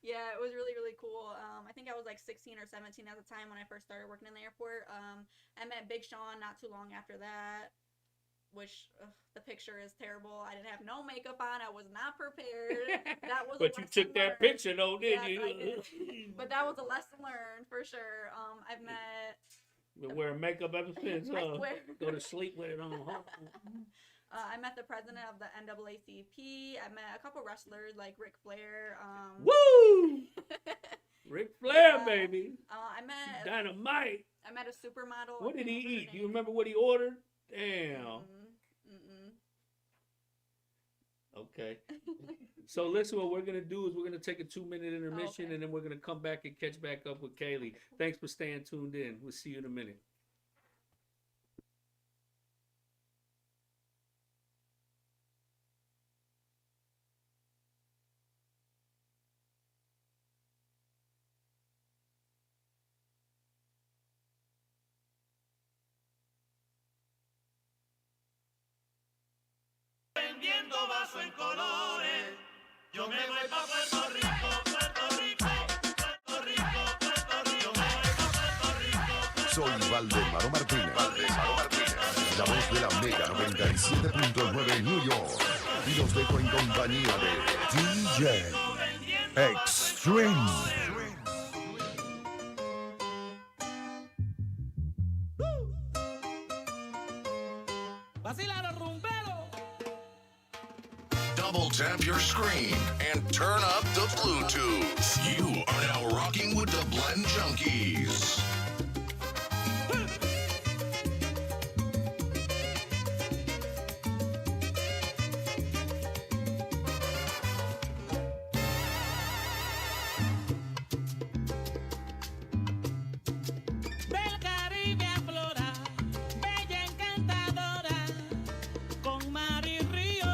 Yeah, it was really, really cool. I think I was like 16 or 17 at the time when I first started working in the airport. I met Big Sean not too long after that, which the picture is terrible. I didn't have no makeup on. I was not prepared. That was But a you lesson took that learned. picture though, didn't Yes, you? I did. But that was a lesson learned for sure. I've met. Been wearing makeup ever since, I huh? swear. Go to sleep with it on, huh? I met the president of the NAACP. I met a couple wrestlers like Ric Flair. Woo! Ric Flair, Yeah. baby. I met Dynamite. a supermodel. What did he I can't remember her eat? Do you name. remember what he ordered? Damn. Okay. So listen, what we're gonna do is we're gonna take a 2-minute intermission, Okay. and then we're gonna come back and catch back up with Kaylee. Thanks for staying tuned in. We'll see you in a minute. Vendiendo vaso en colores, yo me voy pa' Puerto Rico, Puerto Rico, Puerto Rico, Puerto Rico, me voy pa' Puerto Rico. Soy Valdemaro Martínez, la voz de la Mega 97.9 New York, y los dejo en compañía de DJ Extreme. Vacilaron rumbero. Double tap your screen and turn up the Bluetooth. You are now rocking with the Blend Junkies. Del Caribe aflora, bella encantadora, con mar y río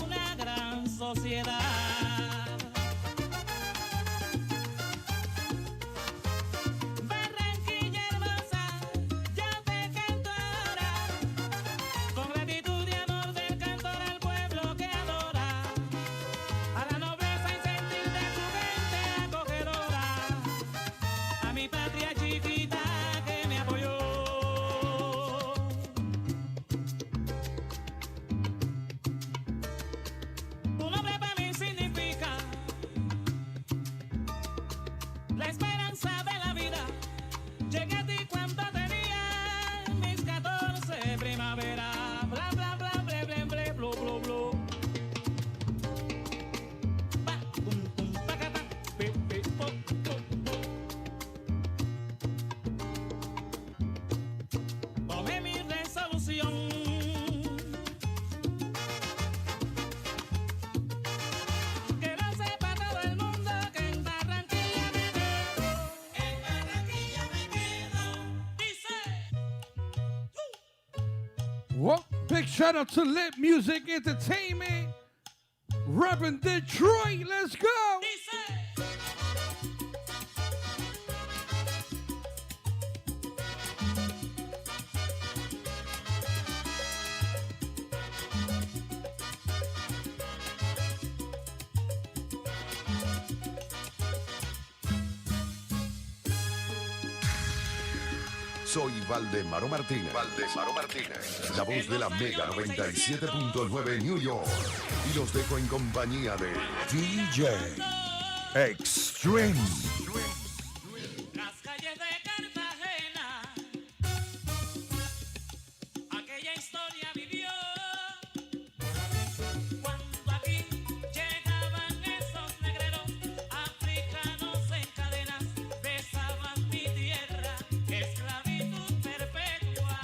una gran sociedad. Barranquilla hermosa, yo te canto ahora, con gratitud y amor del cantor al pueblo que adora, a la nobleza y sentir de su gente acogedora, a mi patria chiquita que me apoyó. Tu nombre para mí significa la esperanza de la vida. Llegué a ti cuando tenía mis 14 primavera. Bla bla bla ble ble ble blo blo blo. Pa pum pum pa ca pa pe pe po po po. Tomé mi resolución. Que lo sepa todo el mundo que en Barranquilla me quedo. En Barranquilla me quedo. Dice. Well, big shout out to Lit Music Entertainment. Reppin' Detroit, let's go. Dice. Soy Valdemaro Martínez, la voz de la Mega 97.9 New York, y los dejo en compañía de DJ Extreme. Las calles de Cartagena, aquella historia vivió cuando aquí llegaban esos negreros africanos en cadenas, besaban mi tierra, esclavitud perpetua.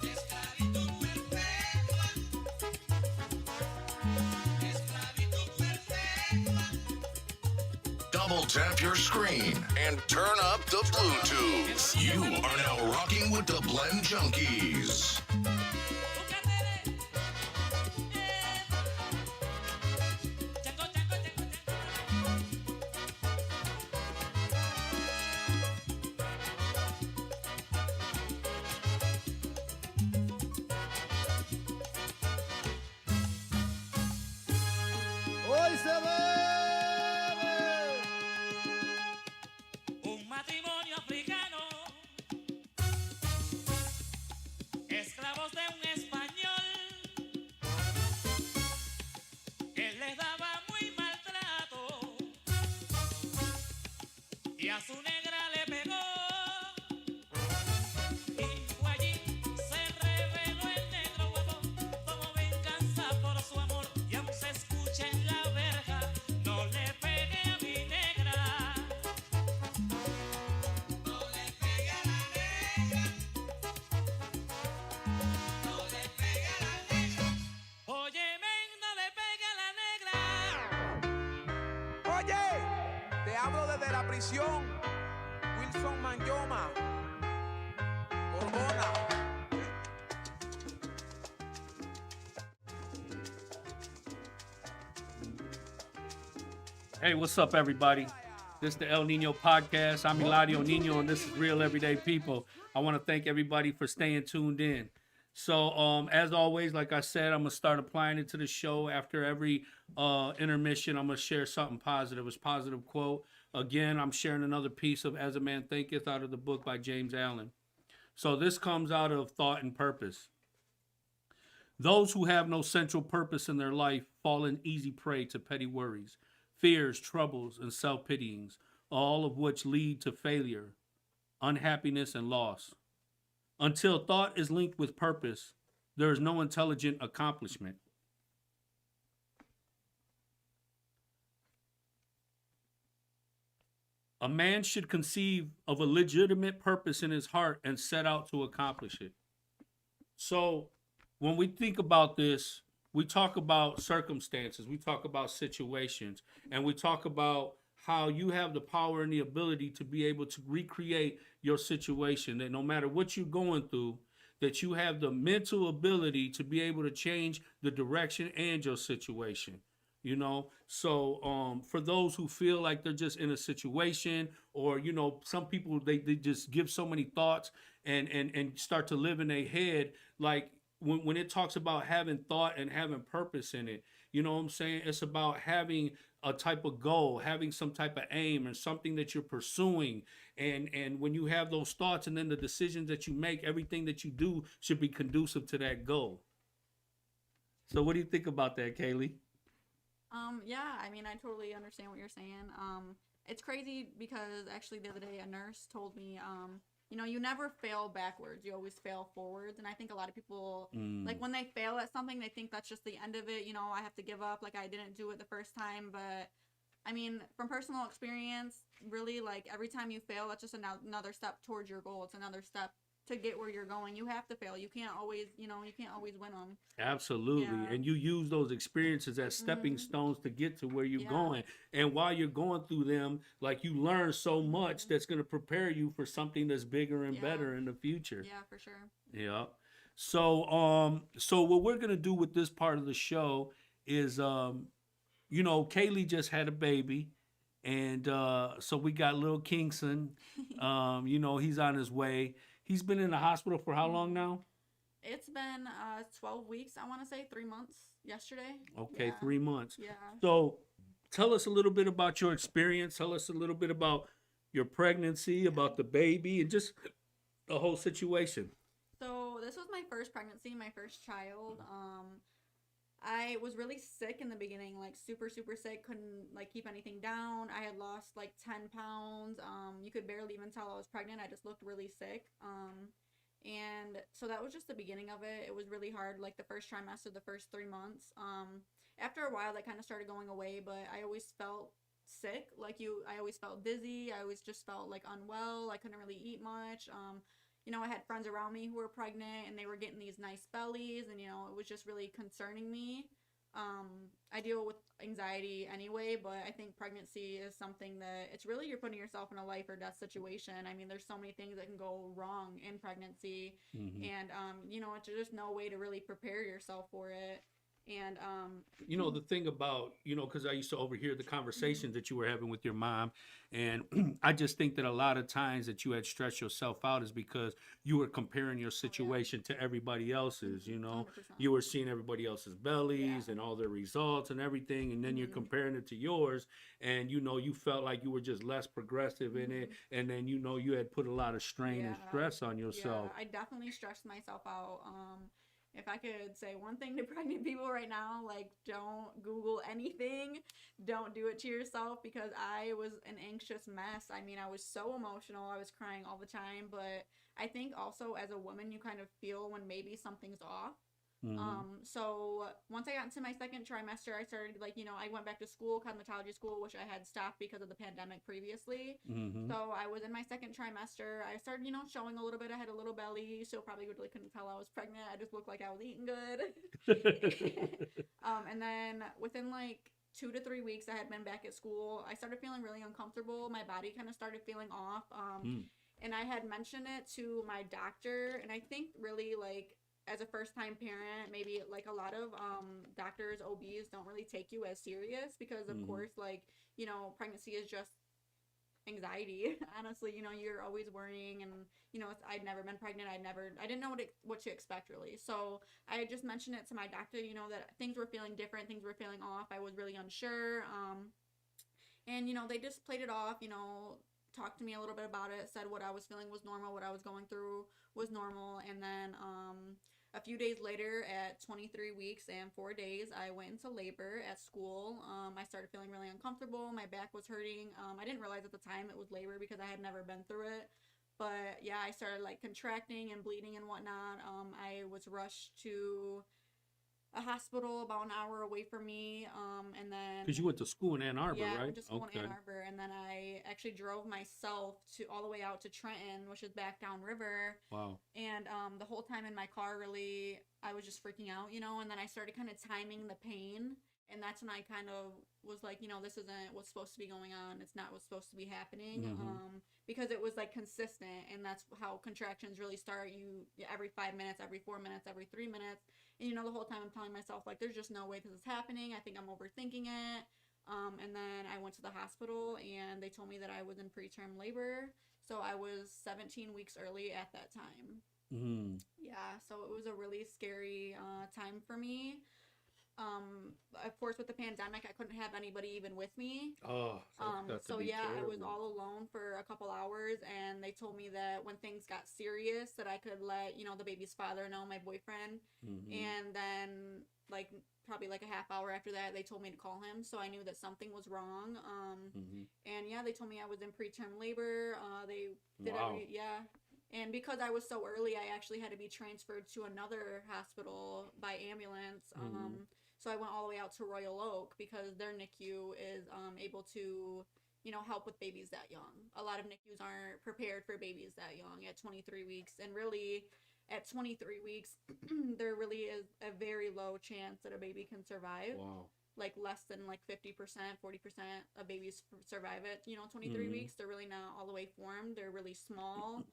Esclavitud perpetua. Esclavitud perpetua. Double tap your screen and turn up the Bluetooth. You are now rocking with the Blend Junkies. Hoy se bebe. Un matrimonio africano, esclavos de un español, él les daba muy maltrato y a su negra le pegó. Y fue allí, se reveló el negro guapo como venganza por su amor, y aún se escucha en la verja: no le pegue a mi negra. No le pegue a la negra. hablo desde la prisión. Wilson Manyoma. Gorgona. Hey, what's up, everybody? This is the El Nino Podcast. I'm Eladio Nino, and this is Real Everyday People. I want to thank everybody for staying tuned in. So, as always, like I said, I'm going to start applying it to the show. After every intermission, I'm going to share something positive. It's a positive quote. Again, I'm sharing another piece of As a Man Thinketh out of the book by James Allen. So this comes out of Thought and Purpose. Those who have no central purpose in their life fall an easy prey to petty worries, fears, troubles, and self-pityings, all of which lead to failure, unhappiness, and loss. Until thought is linked with purpose, there is no intelligent accomplishment. A man should conceive of a legitimate purpose in his heart and set out to accomplish it. So, when we think about this, we talk about circumstances, we talk about situations, and we talk about how you have the power and the ability to be able to recreate your situation, that no matter what you're going through, that you have the mental ability to be able to change the direction and your situation. You know, so for those who feel like they're just in a situation, or, you know, some people, they just give so many thoughts and start to live in their head, like when it talks about having thought and having purpose in it, you know what I'm saying? It's about having a type of goal, having some type of aim and something that you're pursuing. And when you have those thoughts and then the decisions that you make, everything that you do should be conducive to that goal. So what do you think about that, Kaylee? Yeah, I mean, I totally understand what you're saying. It's crazy because actually the other day a nurse told me, you know, you never fail backwards. You always fail forwards. And I think a lot of people, like when they fail at something, they think that's just the end of it. You know, I have to give up. Like I didn't do it the first time. But I mean, from personal experience, really, like every time you fail, that's just another step towards your goal. It's another step to get where you're going. You have to fail. You can't always, you know, you can't always win them. Absolutely. Yeah. And you use those experiences as stepping stones to get to where you're Yeah. going. And while you're going through them, like you learn so much that's going to prepare you for something that's bigger and better in the future. Yeah, for sure. Yeah. So so what we're going to do with this part of the show is you know, Kaylee just had a baby, and so we got little Kingston. You know, he's on his way. He's been in the hospital for how long now? It's been 12 weeks, I want to say, 3 months yesterday. Okay, Yeah. 3 months. Yeah. So tell us a little bit about your experience. Tell us a little bit about your pregnancy, about the baby, and just the whole situation. So this was my first pregnancy, my first child. I was really sick in the beginning, like super, super sick. Couldn't like keep anything down. I had lost like 10 pounds. You could barely even tell I was pregnant. I just looked really sick. And so that was just the beginning of it. It was really hard, like the first trimester, the first 3 months. After a while, that kind of started going away, but I always felt sick. I always felt dizzy. I always just felt like unwell. I couldn't really eat much. You know, I had friends around me who were pregnant and they were getting these nice bellies, and, you know, it was just really concerning me. I deal with anxiety anyway, but I think pregnancy is something that it's really, you're putting yourself in a life or death situation. I mean, there's so many things that can go wrong in pregnancy, and, you know, it's just no way to really prepare yourself for it. And you know, the thing about, you know, because I used to overhear the conversations that you were having with your mom, and I just think that a lot of times that you had stressed yourself out is because you were comparing your situation to everybody else's. You know, 100%. you were seeing everybody else's bellies and all their results and everything, and then you're comparing it to yours, and, you know, you felt like you were just less progressive in it, and then, you know, you had put a lot of strain and stress on yourself. Yeah, I definitely stressed myself out. If I could say one thing to pregnant people right now, like, don't Google anything. Don't do it to yourself, because I was an anxious mess. I mean, I was so emotional. I was crying all the time. But I think also as a woman, you kind of feel when maybe something's off. So once I got into my second trimester, I started, like, you know, I went back to school, cosmetology school, which I had stopped because of the pandemic previously. So I was in my second trimester. I started, you know, showing a little bit. I had a little belly, so probably really couldn't tell I was pregnant. I just looked like I was eating good. And then within like 2 to 3 weeks I had been back at school, I started feeling really uncomfortable. My body kind of started feeling off. And I had mentioned it to my doctor, and I think really like as a first time parent, maybe like a lot of doctors, OBs don't really take you as serious because of course, like, you know, pregnancy is just anxiety. Honestly, you know, you're always worrying, and you know, I'd never been pregnant. I didn't know what to expect really. So I just mentioned it to my doctor, you know, that things were feeling different, things were feeling off. I was really unsure. And you know, they just played it off, you know, talked to me a little bit about it, said what I was feeling was normal, what I was going through was normal. And then a few days later, at 23 weeks and 4 days, I went into labor at school. I started feeling really uncomfortable. My back was hurting. I didn't realize at the time it was labor because I had never been through it. But yeah, I started like contracting and bleeding and whatnot. I was rushed to a hospital about an hour away from me. And then Because you went to school in Ann Arbor, yeah, right? I went to school in Ann Arbor, and then I actually drove myself to all the way out to Trenton, which is back downriver. Wow. And the whole time in my car, really, I was just freaking out, you know. And then I started kind of timing the pain, and that's when I kind of was like, you know, this isn't what's supposed to be going on. It's not what's supposed to be happening. Because it was like consistent, and that's how contractions really start. You every 5 minutes, every 4 minutes, every 3 minutes. And, you know, the whole time I'm telling myself, like, there's just no way this is happening. I think I'm overthinking it. And then I went to the hospital, and they told me that I was in preterm labor. So I was 17 weeks early at that time. Yeah, so it was a really scary time for me. Of course, with the pandemic, I couldn't have anybody even with me. Oh, so yeah, I was all alone for a couple hours, and they told me that when things got serious, that I could let, you know, the baby's father know, my boyfriend. And then like probably like a half hour after that, they told me to call him. So I knew that something was wrong. And yeah, they told me I was in preterm labor. They did and because I was so early, I actually had to be transferred to another hospital by ambulance. So I went all the way out to Royal Oak because their NICU is able to, you know, help with babies that young. A lot of NICUs aren't prepared for babies that young at 23 weeks. And really, at 23 weeks, there really is a very low chance that a baby can survive. Wow. Like less than like 50%, 40% of babies survive at, you know, 23 weeks. They're really not all the way formed. They're really small.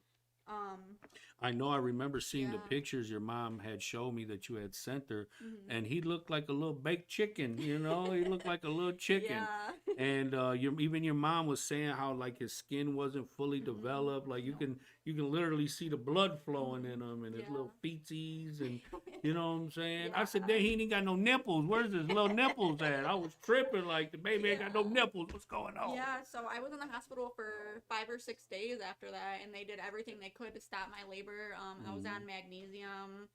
I know I remember seeing the pictures your mom had showed me that you had sent her, and he looked like a little baked chicken, you know. He looked like a little chicken. And even your mom was saying how like his skin wasn't fully developed. Like you can literally see the blood flowing in him and his little feetsies, and you know what I'm saying. I said, "Dang, he ain't got no nipples. Where's his little nipples at?" I was tripping like the baby ain't got no nipples. What's going on? Yeah, so I was in the hospital for 5 or 6 days after that, and they did everything they could to stop my labor. I was on magnesium,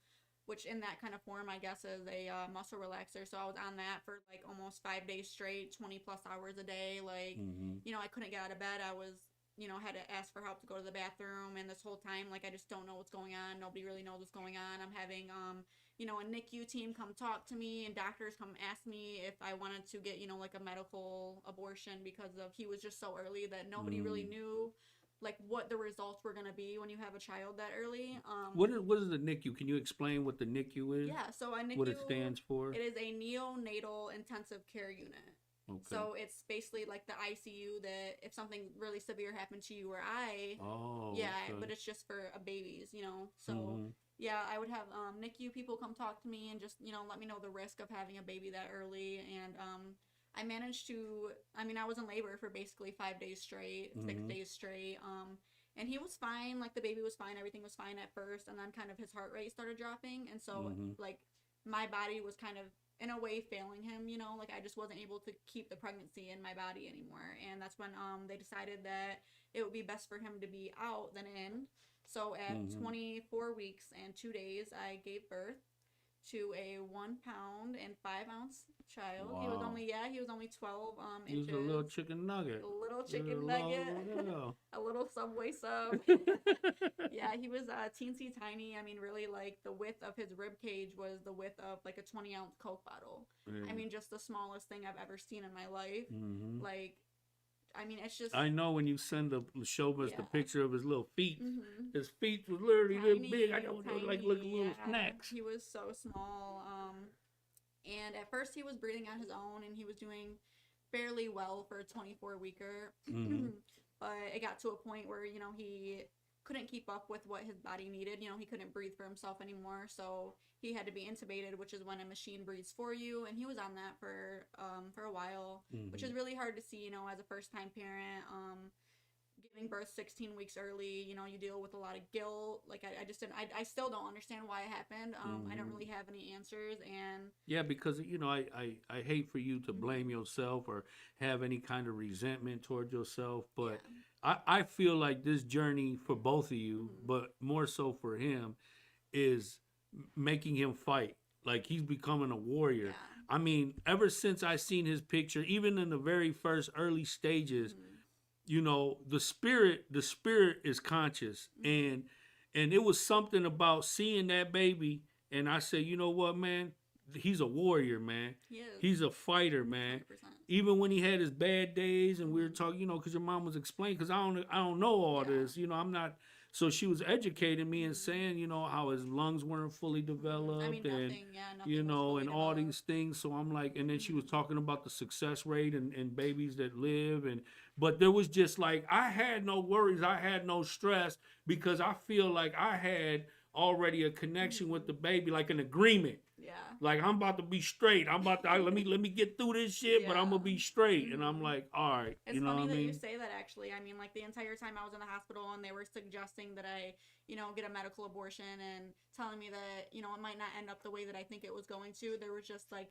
which in that kind of form, I guess, is a muscle relaxer. So I was on that for like almost 5 days straight, 20 plus hours a day. Like, you know, I couldn't get out of bed. I was, you know, had to ask for help to go to the bathroom. And this whole time, like, I just don't know what's going on. Nobody really knows what's going on. I'm having, you know, a NICU team come talk to me, and doctors come ask me if I wanted to get, you know, like a medical abortion because of he was just so early that nobody really knew like what the results were going to be when you have a child that early. What is the NICU? Can you explain what the NICU is? Yeah, so a NICU, what it stands for? It is a neonatal intensive care unit. Okay. So it's basically like the ICU that if something really severe happened to you or I, but it's just for babies, you know. So yeah, I would have NICU people come talk to me and just, you know, let me know the risk of having a baby that early. And I managed to, I mean, I was in labor for basically 5 days straight, 6 days straight. And he was fine, like the baby was fine, everything was fine at first. And then kind of his heart rate started dropping. And so like my body was kind of in a way failing him, you know, like I just wasn't able to keep the pregnancy in my body anymore. And that's when they decided that it would be best for him to be out than in. So at 24 weeks and 2 days, I gave birth to a 1 pound and 5 ounce child. Wow. He was only 12 inches. He was a little chicken nugget. A little chicken nugget. A little Subway sub. Yeah, he was teensy tiny. I mean, really, like the width of his rib cage was the width of like a 20-ounce Coke bottle. I mean, just the smallest thing I've ever seen in my life. Like, I mean, it's just. I know when you show us the picture of his little feet, his feet was literally this big. I know, like little snacks. He was so small. And at first he was breathing on his own, and he was doing fairly well for a 24-weeker. But it got to a point where, you know, he couldn't keep up with what his body needed. You know, he couldn't breathe for himself anymore, so he had to be intubated, which is when a machine breathes for you. And he was on that for a while, which is really hard to see, you know, as a first-time parent. Giving birth 16 weeks early, you know, you deal with a lot of guilt. Like, I just didn't, I still don't understand why it happened. I don't really have any answers. And yeah, because, you know, I hate for you to blame yourself or have any kind of resentment toward yourself, but I feel like this journey for both of you, but more so for him, is making him fight. Like, he's becoming a warrior. Yeah. I mean, ever since I seen his picture, even in the very first early stages, you know, the spirit is conscious. And it was something about seeing that baby, and I said, you know what, man, he's a warrior, man. He is. He's a fighter, man. 100%. Even when he had his bad days, and we were talking, you know, because your mom was explaining, because I don't know all this, you know, I'm not. So she was educating me and saying, you know, how his lungs weren't fully developed, I mean, and nothing you was know, fully and all developed. these things. So I'm like, and then she was talking about the success rate and babies that live, but there was just like, I had no worries, I had no stress, because I feel like I had already a connection with the baby, like an agreement. Yeah. Like, I'm about to be straight. I'm about to let me get through this shit, but I'm gonna be straight. And I'm like, all right, It's you know funny what I that mean? you say that, actually. I mean, like, the entire time I was in the hospital and they were suggesting that I, you know, get a medical abortion and telling me that, you know, it might not end up the way that I think it was going to. There was just, like,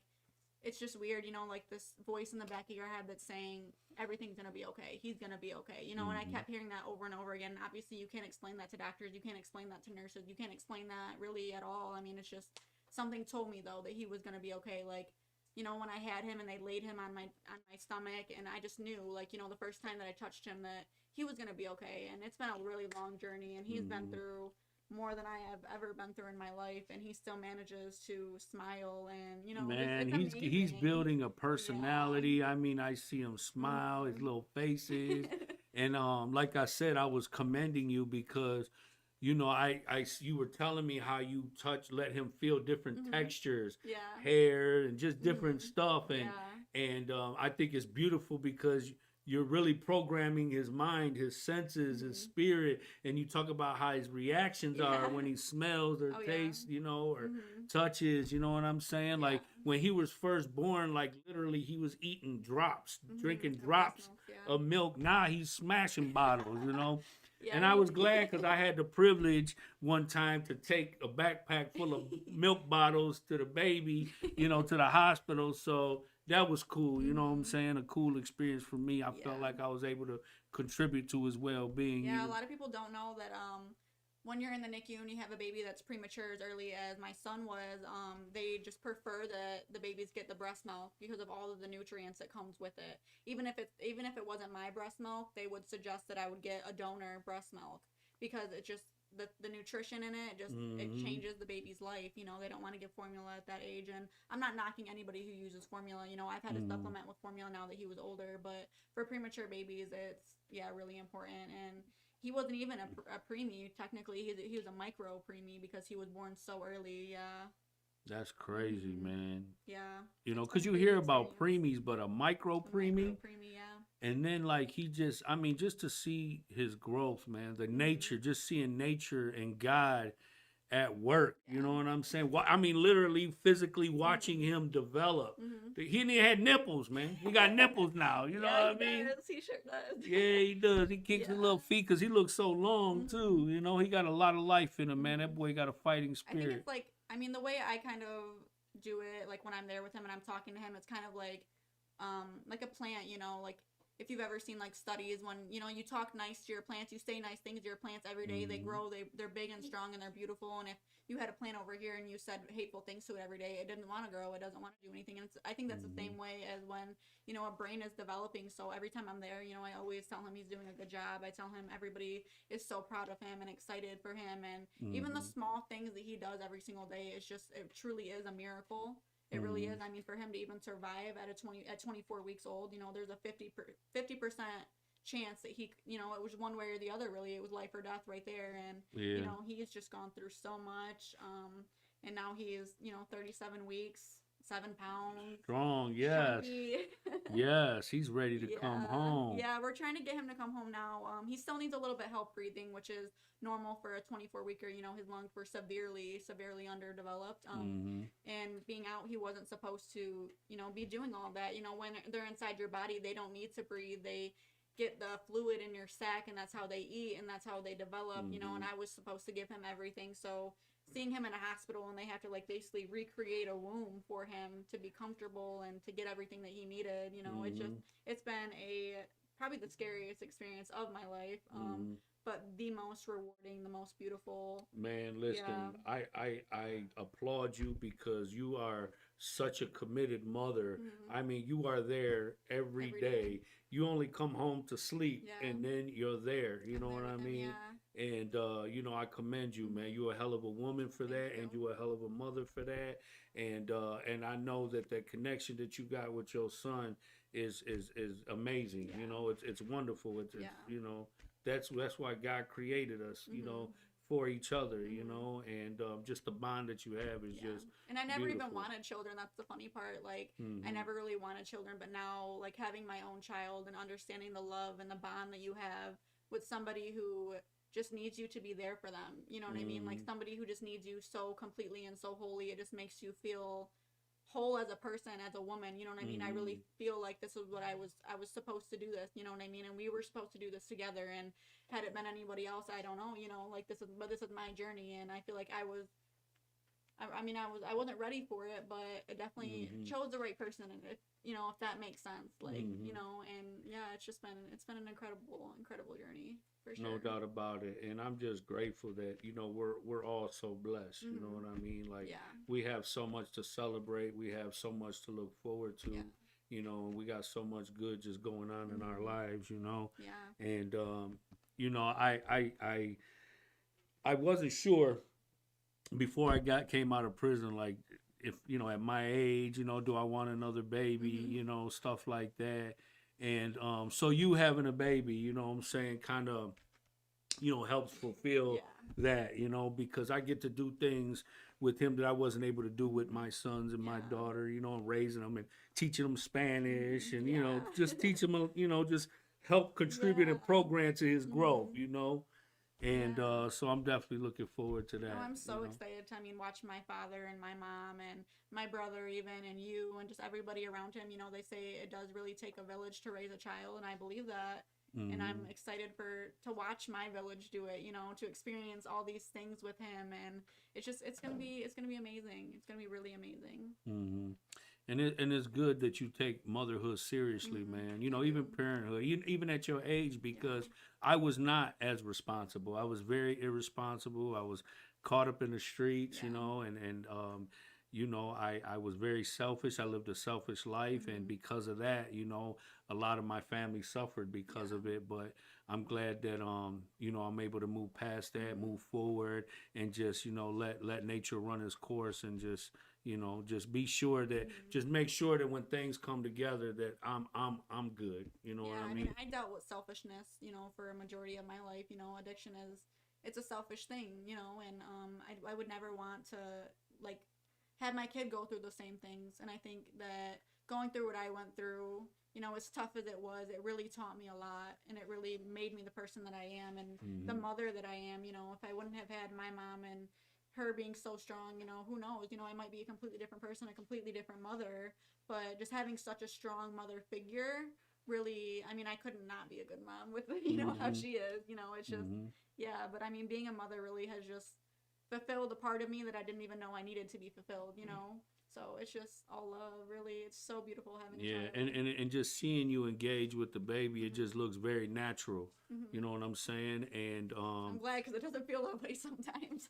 it's just weird, you know, like this voice in the back of your head that's saying everything's gonna be okay. He's gonna be okay, you know. And I kept hearing that over and over again. And obviously, you can't explain that to doctors. You can't explain that to nurses. You can't explain that really at all. I mean, it's just something told me though that he was gonna be okay. Like, you know, when I had him and they laid him on my stomach, and I just knew, like, you know, the first time that I touched him, that he was gonna be okay. And it's been a really long journey, and he's been through more than I have ever been through in my life, and he still manages to smile, and, you know, Man, it's he's amazing. building a personality. I mean, I see him smile, his little faces, and like I said, I was commending you because, you know, you were telling me how you let him feel different textures, Yeah. hair, and just different stuff, and Yeah. I think it's beautiful because you're really programming his mind, his senses, his spirit, and you talk about how his reactions are when he smells or tastes, you know, or touches, you know what I'm saying? Like, when he was first born, like, literally he was eating drops, drinking drops of milk. Now he's smashing bottles, you know? And I was glad because I had the privilege one time to take a backpack full of milk bottles to the baby, you know, to the hospital. So that was cool, you know what I'm saying? A cool experience for me. I felt like I was able to contribute to his well-being. Yeah, a lot of people don't know that when you're in the NICU and you have a baby that's premature as early as my son was, they just prefer that the babies get the breast milk because of all of the nutrients that comes with it. Even if it wasn't my breast milk, they would suggest that I would get a donor breast milk because it just the nutrition in it just it changes the baby's life. You know, they don't want to give formula at that age, and I'm not knocking anybody who uses formula. You know, I've had to supplement with formula now that he was older, but for premature babies, it's really important. And he wasn't even a preemie technically. He was a micro preemie because he was born so early. Yeah. That's crazy, man. Yeah. You know, It's because been you a hear big about experience. preemies, but a micro preemie, Preemie, yeah. and then like I mean, just to see his growth, man, the nature, just seeing nature and God at work, you know what I'm saying? I mean, literally, physically watching him develop. He ain't had nipples, man. He got nipples now, you know what I mean? Does. He sure does. Yeah, he does. He kicks his little feet because he looks so long, too. You know, he got a lot of life in him, man. That boy got a fighting I think spirit. it's like, I mean, the way I kind of do it, like when I'm there with him and I'm talking to him, it's kind of like a plant, you know, like if you've ever seen like studies when, you know, you talk nice to your plants, you say nice things to your plants every day, they grow, they're big and strong and they're beautiful. And if you had a plant over here and you said hateful things to it every day, it doesn't want to grow, it doesn't want to do anything. And I think that's the same way as when, you know, a brain is developing. So every time I'm there, you know, I always tell him he's doing a good job. I tell him everybody is so proud of him and excited for him. And even the small things that he does every single day is just, it truly is a miracle. It really is. I mean, for him to even survive at 24 weeks old, you know, there's a 50% chance that he, you know, it was one way or the other, really. It was life or death right there. And, you know, he's just gone through so much. And now he is, you know, 37 weeks, 7 pounds. Strong, yes. chunky. Yes, he's ready to come home. Yeah, we're trying to get him to come home now. He still needs a little bit help breathing, which is normal for a 24-weeker. You know, his lungs were severely underdeveloped. And being out, he wasn't supposed to, you know, be doing all that. You know, when they're inside your body, they don't need to breathe. They get the fluid in your sac, and that's how they eat, and that's how they develop. You know, and I was supposed to give him everything. So seeing him in a hospital, and they have to like basically recreate a womb for him to be comfortable and to get everything that he needed, you know, it's been probably the scariest experience of my life, but the most rewarding, the most beautiful. Man, listen, I applaud you because you are such a committed mother. I mean, you are there every day. You only come home to sleep, and then you're there. You know what I mean? And, you know, I commend you, man. You're a hell of a woman for that, and you're a hell of a mother for that. And I know that the connection that you got with your son is amazing. You know, it's wonderful. It's you know, that's why God created us, you know, for each other, you know, and just the bond that you have is just and I never beautiful. even wanted children. That's the funny part. Like, I never really wanted children, but now, like, having my own child and understanding the love and the bond that you have with somebody who just needs you to be there for them, you know what I mean? Like, somebody who just needs you so completely and so wholly, it just makes you feel whole as a person, as a woman, you know what I mean? I really feel like this is what I was supposed to do this, you know what I mean? And we were supposed to do this together, and had it been anybody else, I don't know, you know, like, this is my journey, and I feel like I wasn't ready for it, but it definitely chose the right person, and it, you know, if that makes sense, like, you know, and yeah, it's been an incredible journey, for sure. No doubt about it. And I'm just grateful that, you know, we're all so blessed, you know what I mean? Like, we have so much to celebrate, we have so much to look forward to, you know, and we got so much good just going on in our lives, you know? And, you know, I wasn't sure before I came out of prison, like, if, you know, at my age, you know, do I want another baby, you know, stuff like that. And so you having a baby, you know what I'm saying, kind of, you know, helps fulfill that, you know, because I get to do things with him that I wasn't able to do with my sons and my daughter, you know, and raising them and teaching them Spanish and, you know, just teach them, you know, just help contribute and program to his growth, you know. And so I'm definitely looking forward to that. Oh, I'm so you know? excited to, watch my father and my mom and my brother even, and you, and just everybody around him. You know, they say it does really take a village to raise a child, and I believe that. And I'm excited to watch my village do it, you know, to experience all these things with him, and it's gonna be amazing. It's gonna be really amazing. And it's good that you take motherhood seriously, man. You know, even parenthood, even at your age, because I was not as responsible. I was very irresponsible. I was caught up in the streets, you know, and you know, I was very selfish. I lived a selfish life, and because of that, you know, a lot of my family suffered because of it. But I'm glad that you know, I'm able to move past that, move forward, and just, you know, let nature run its course, and just, you know, just be sure that, just make sure that when things come together that I'm good. You know what I mean? I dealt with selfishness, you know, for a majority of my life. You know, addiction it's a selfish thing, you know, and I would never want to, like, have my kid go through the same things. And I think that going through what I went through, you know, as tough as it was, it really taught me a lot, and it really made me the person that I am, and the mother that I am. You know, if I wouldn't have had my mom and her being so strong, you know, who knows, you know, I might be a completely different person, a completely different mother, but just having such a strong mother figure really, I could not be a good mom with, you know, how she is, you know, it's just, but being a mother really has just fulfilled a part of me that I didn't even know I needed to be fulfilled, you know. So it's just all love, really. It's so beautiful having a child. And just seeing you engage with the baby, it just looks very natural. You know what I'm saying? And I'm glad, because it doesn't feel that way sometimes.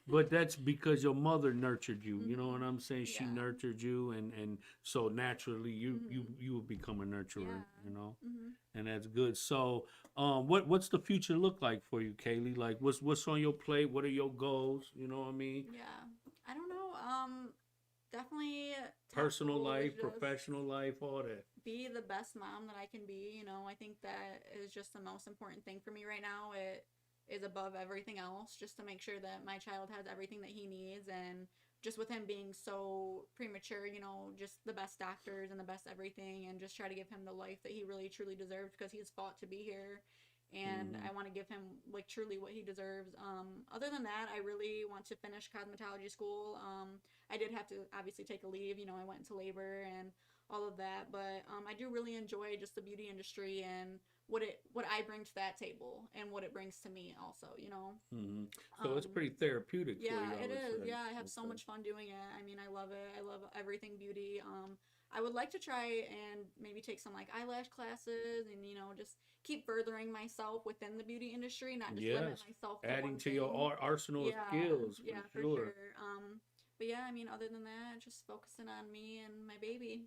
But that's because your mother nurtured you. You know what I'm saying? She nurtured you, and so naturally you will become a nurturer. You know, and that's good. So, what's the future look like for you, Kaylee? Like, what's on your plate? What are your goals? You know what I mean? Yeah, I don't know. Definitely personal life, professional life, all that. Be the best mom that I can be. You know, I think that is just the most important thing for me right now. It is above everything else, just to make sure that my child has everything that he needs, and just with him being so premature, you know, just the best doctors and the best everything, and just try to give him the life that he really truly deserves, because he's fought to be here, and I want to give him like truly what he deserves. Other than that, I really want to finish cosmetology school. I did have to obviously take a leave, you know, I went into labor and all of that, but I do really enjoy just the beauty industry and what I bring to that table and what it brings to me also, you know. So it's pretty therapeutic for you. Yeah, I it would is. say. Yeah, I have so much fun doing it. I mean, I love it. I love everything beauty. I would like to try and maybe take some like eyelash classes and, you know, just keep furthering myself within the beauty industry, not just limit myself to adding one to your thing. arsenal of skills. Yeah, for sure. But yeah, I mean, other than that, just focusing on me and my baby.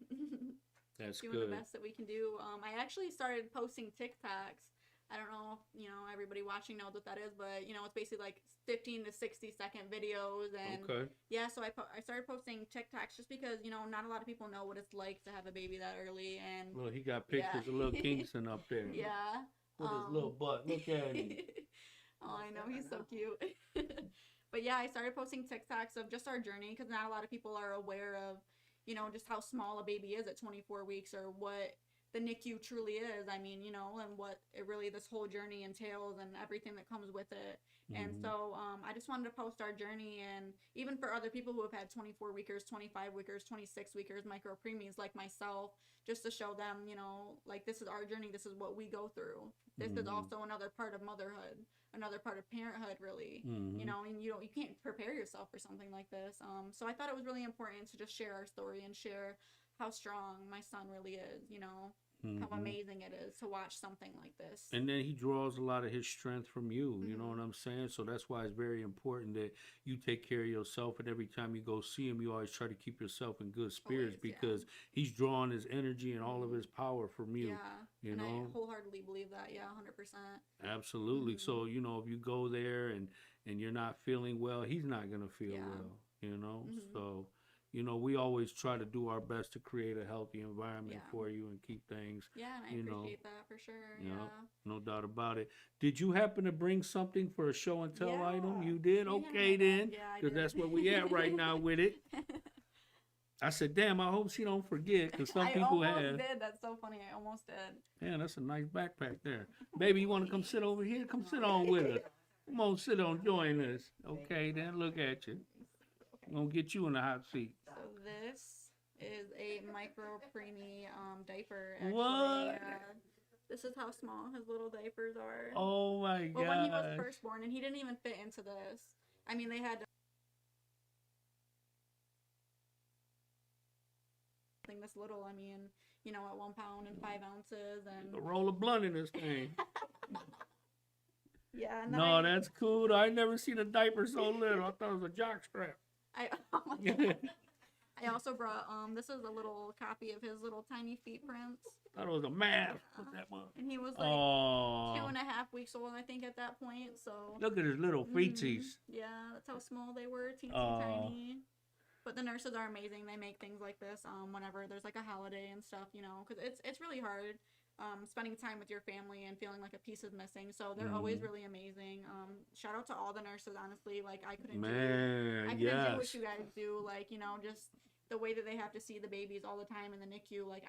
That's doing good. the best that we can do. I actually started posting TikToks. I don't know if, you know, everybody watching knows what that is, but, you know, it's basically like 15 to 60-second videos. And yeah, so I started posting TikToks just because, you know, not a lot of people know what it's like to have a baby that early. And well, he got pictures of little Kingston up there. Yeah. With his little butt. Look at him. Oh, I know, he's so cute. But yeah, I started posting TikToks of just our journey, because not a lot of people are aware of, you know, just how small a baby is at 24 weeks, or what the NICU truly is. I mean, you know, and what it really, this whole journey entails and everything that comes with it. And so I just wanted to post our journey, and even for other people who have had 24 weekers, 25 weekers, 26 weekers, micro preemies like myself, just to show them, you know, like, this is our journey, this is what we go through. This is also another part of motherhood, another part of parenthood, really. You know, and you can't prepare yourself for something like this. So I thought it was really important to just share our story and share how strong my son really is, you know, how amazing it is to watch something like this. And then he draws a lot of his strength from you, you know what I'm saying? So that's why it's very important that you take care of yourself, and every time you go see him, you always try to keep yourself in good spirits, because he's drawing his energy and all of his power from you. You know? I wholeheartedly believe that. Yeah, 100%. Absolutely. So, you know, if you go there and you're not feeling well, he's not going to feel well, you know? So, you know, we always try to do our best to create a healthy environment for you and keep things. Yeah, and I appreciate that for sure. You know, no doubt about it. Did you happen to bring something for a show and tell item? You did? Okay, then. Because that's where we at right now with it. I said, damn, I hope she don't forget, because some people have. I almost did. That's so funny. I almost did. Yeah, that's a nice backpack there. Baby, you want to come sit over here? Come sit on with us. Come on, sit on, join us. Okay, then, look at you. I'm going to get you in the hot seat. So this is a micro preemie diaper, actually. What? This is how small his little diapers are. Oh, my God. Well, when he was first born, and he didn't even fit into this. I mean, they had to this little, I mean, you know, at 1 pound and 5 ounces, and A roll of blunt in this thing. yeah. And No, that's cool. I never seen a diaper so little. I thought it was a jock strap. Oh my God. I also brought this is a little copy of his little tiny feet prints. I thought it was a mask. What's that one? And he was like Oh, 2.5 weeks old, I think, at that point. So look at his little feetsies. yeah, that's how small they were, teensy tiny. But the nurses are amazing. They make things like this whenever there's like a holiday and stuff, you know, because it's really hard spending time with your family and feeling like a piece is missing. So they're always really amazing. Shout out to all the nurses, honestly. Like, I couldn't do what you guys do. Like, you know, just the way that they have to see the babies all the time in the NICU. Like,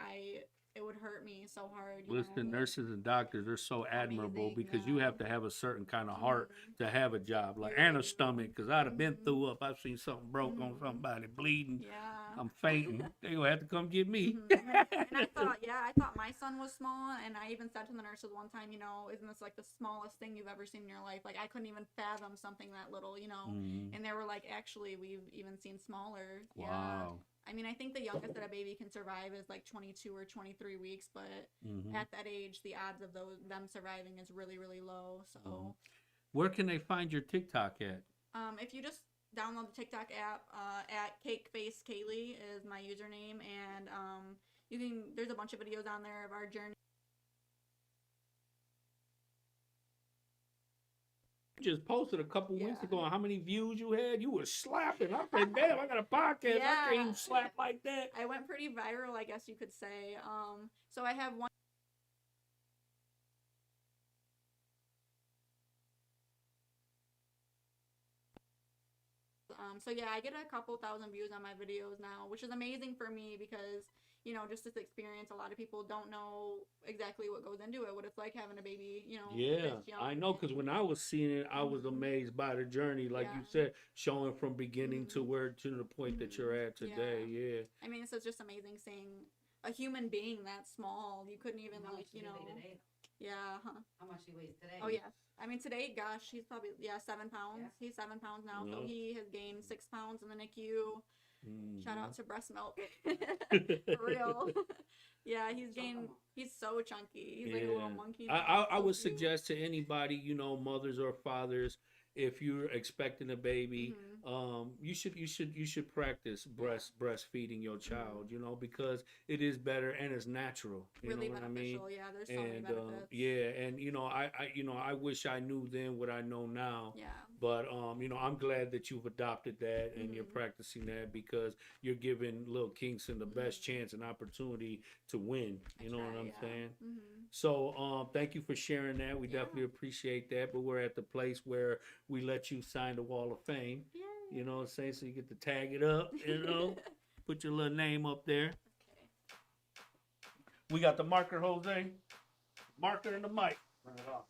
it would hurt me so hard. Listen, nurses and doctors are so admirable, because you have to have a certain kind of heart to have a job, like, and a stomach, because I'd have been through up. I've seen something broke on somebody, bleeding. Yeah. I'm fainting. They gonna have to come get me. And I thought my son was small, and I even said to the nurses one time, you know, isn't this like the smallest thing you've ever seen in your life? Like, I couldn't even fathom something that little, you know. And they were like, actually, we've even seen smaller. Wow. Yeah. I mean, I think the youngest that a baby can survive is like 22 or 23 weeks, but at that age, the odds of them surviving is really, really low. So, Where can they find your TikTok at? if you just download the TikTok app, at Cakeface Kaylee is my username, and there's a bunch of videos on there of our journey. You just posted a couple weeks ago on how many views you had. You were slapping. I said, damn, I got a podcast. I can't even slap like that. I went pretty viral, I guess you could say. So I have one. So yeah, I get a couple thousand views on my videos now, which is amazing for me because, you know, just this experience, a lot of people don't know exactly what goes into it, what it's like having a baby, you know. Yeah, this young. I know, because when I was seeing it, I was amazed by the journey, like you Yeah. said, showing from beginning to where to the point that you're at today. Yeah. I mean, it's just amazing seeing a human being that small. You couldn't even, How much like, you do know. they weigh today? Yeah. Huh. How much he weighs today? Oh, yeah. I mean, today, gosh, he's probably, 7 pounds. Yeah. He's 7 pounds now. So Yeah. he has gained 6 pounds in the NICU. Shout out to breast milk. Mm-hmm. For real. Yeah, he's so chunky. He's like a little monkey. I So would cute. suggest to anybody, you know, mothers or fathers, if you're expecting a baby, you should practice breastfeeding your child, you know, because it is better and it's natural. You Really know what beneficial. I mean? Yeah, there's so many And benefits. yeah, and you know, I wish I knew then what I know now. Yeah. But you know, I'm glad that you've adopted that and you're practicing that, because you're giving little Kingston the best chance and opportunity to win. You know what I'm saying? So thank you for sharing that. We definitely appreciate that. But we're at the place where we let you sign the Wall of Fame. Yay. You know what I'm saying? So you get to tag it up, you know, put your little name up there. Okay. We got the marker, Jose. Marker and the mic. Turn it off.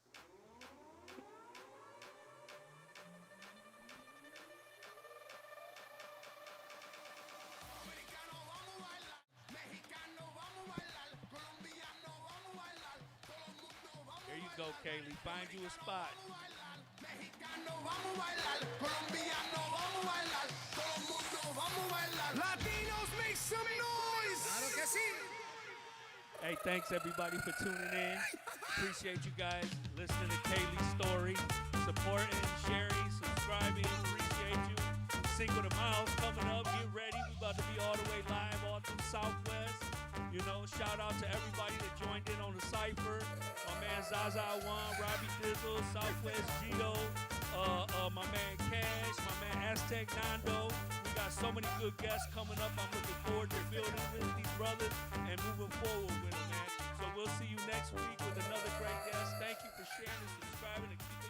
There you go, Kaylee. Find you a spot. Latinos, make some noise. Claro que sí. Hey, thanks everybody for tuning in. Appreciate you guys listening to Kaylee's story, supporting, sharing, subscribing. Appreciate you. Cinco de Mayo's coming up. Get ready. We about to be all the way live all through Southwest. You know, shout out to everybody that joined in on the cipher. My man Zaza Awan, Robbie Dizzle, Southwest Gito, my man Cash, my man Aztec Nando. We got so many good guests coming up. I'm looking forward to building with these brothers and moving forward with them, man. So we'll see you next week with another great guest. Thank you for sharing and subscribing and keeping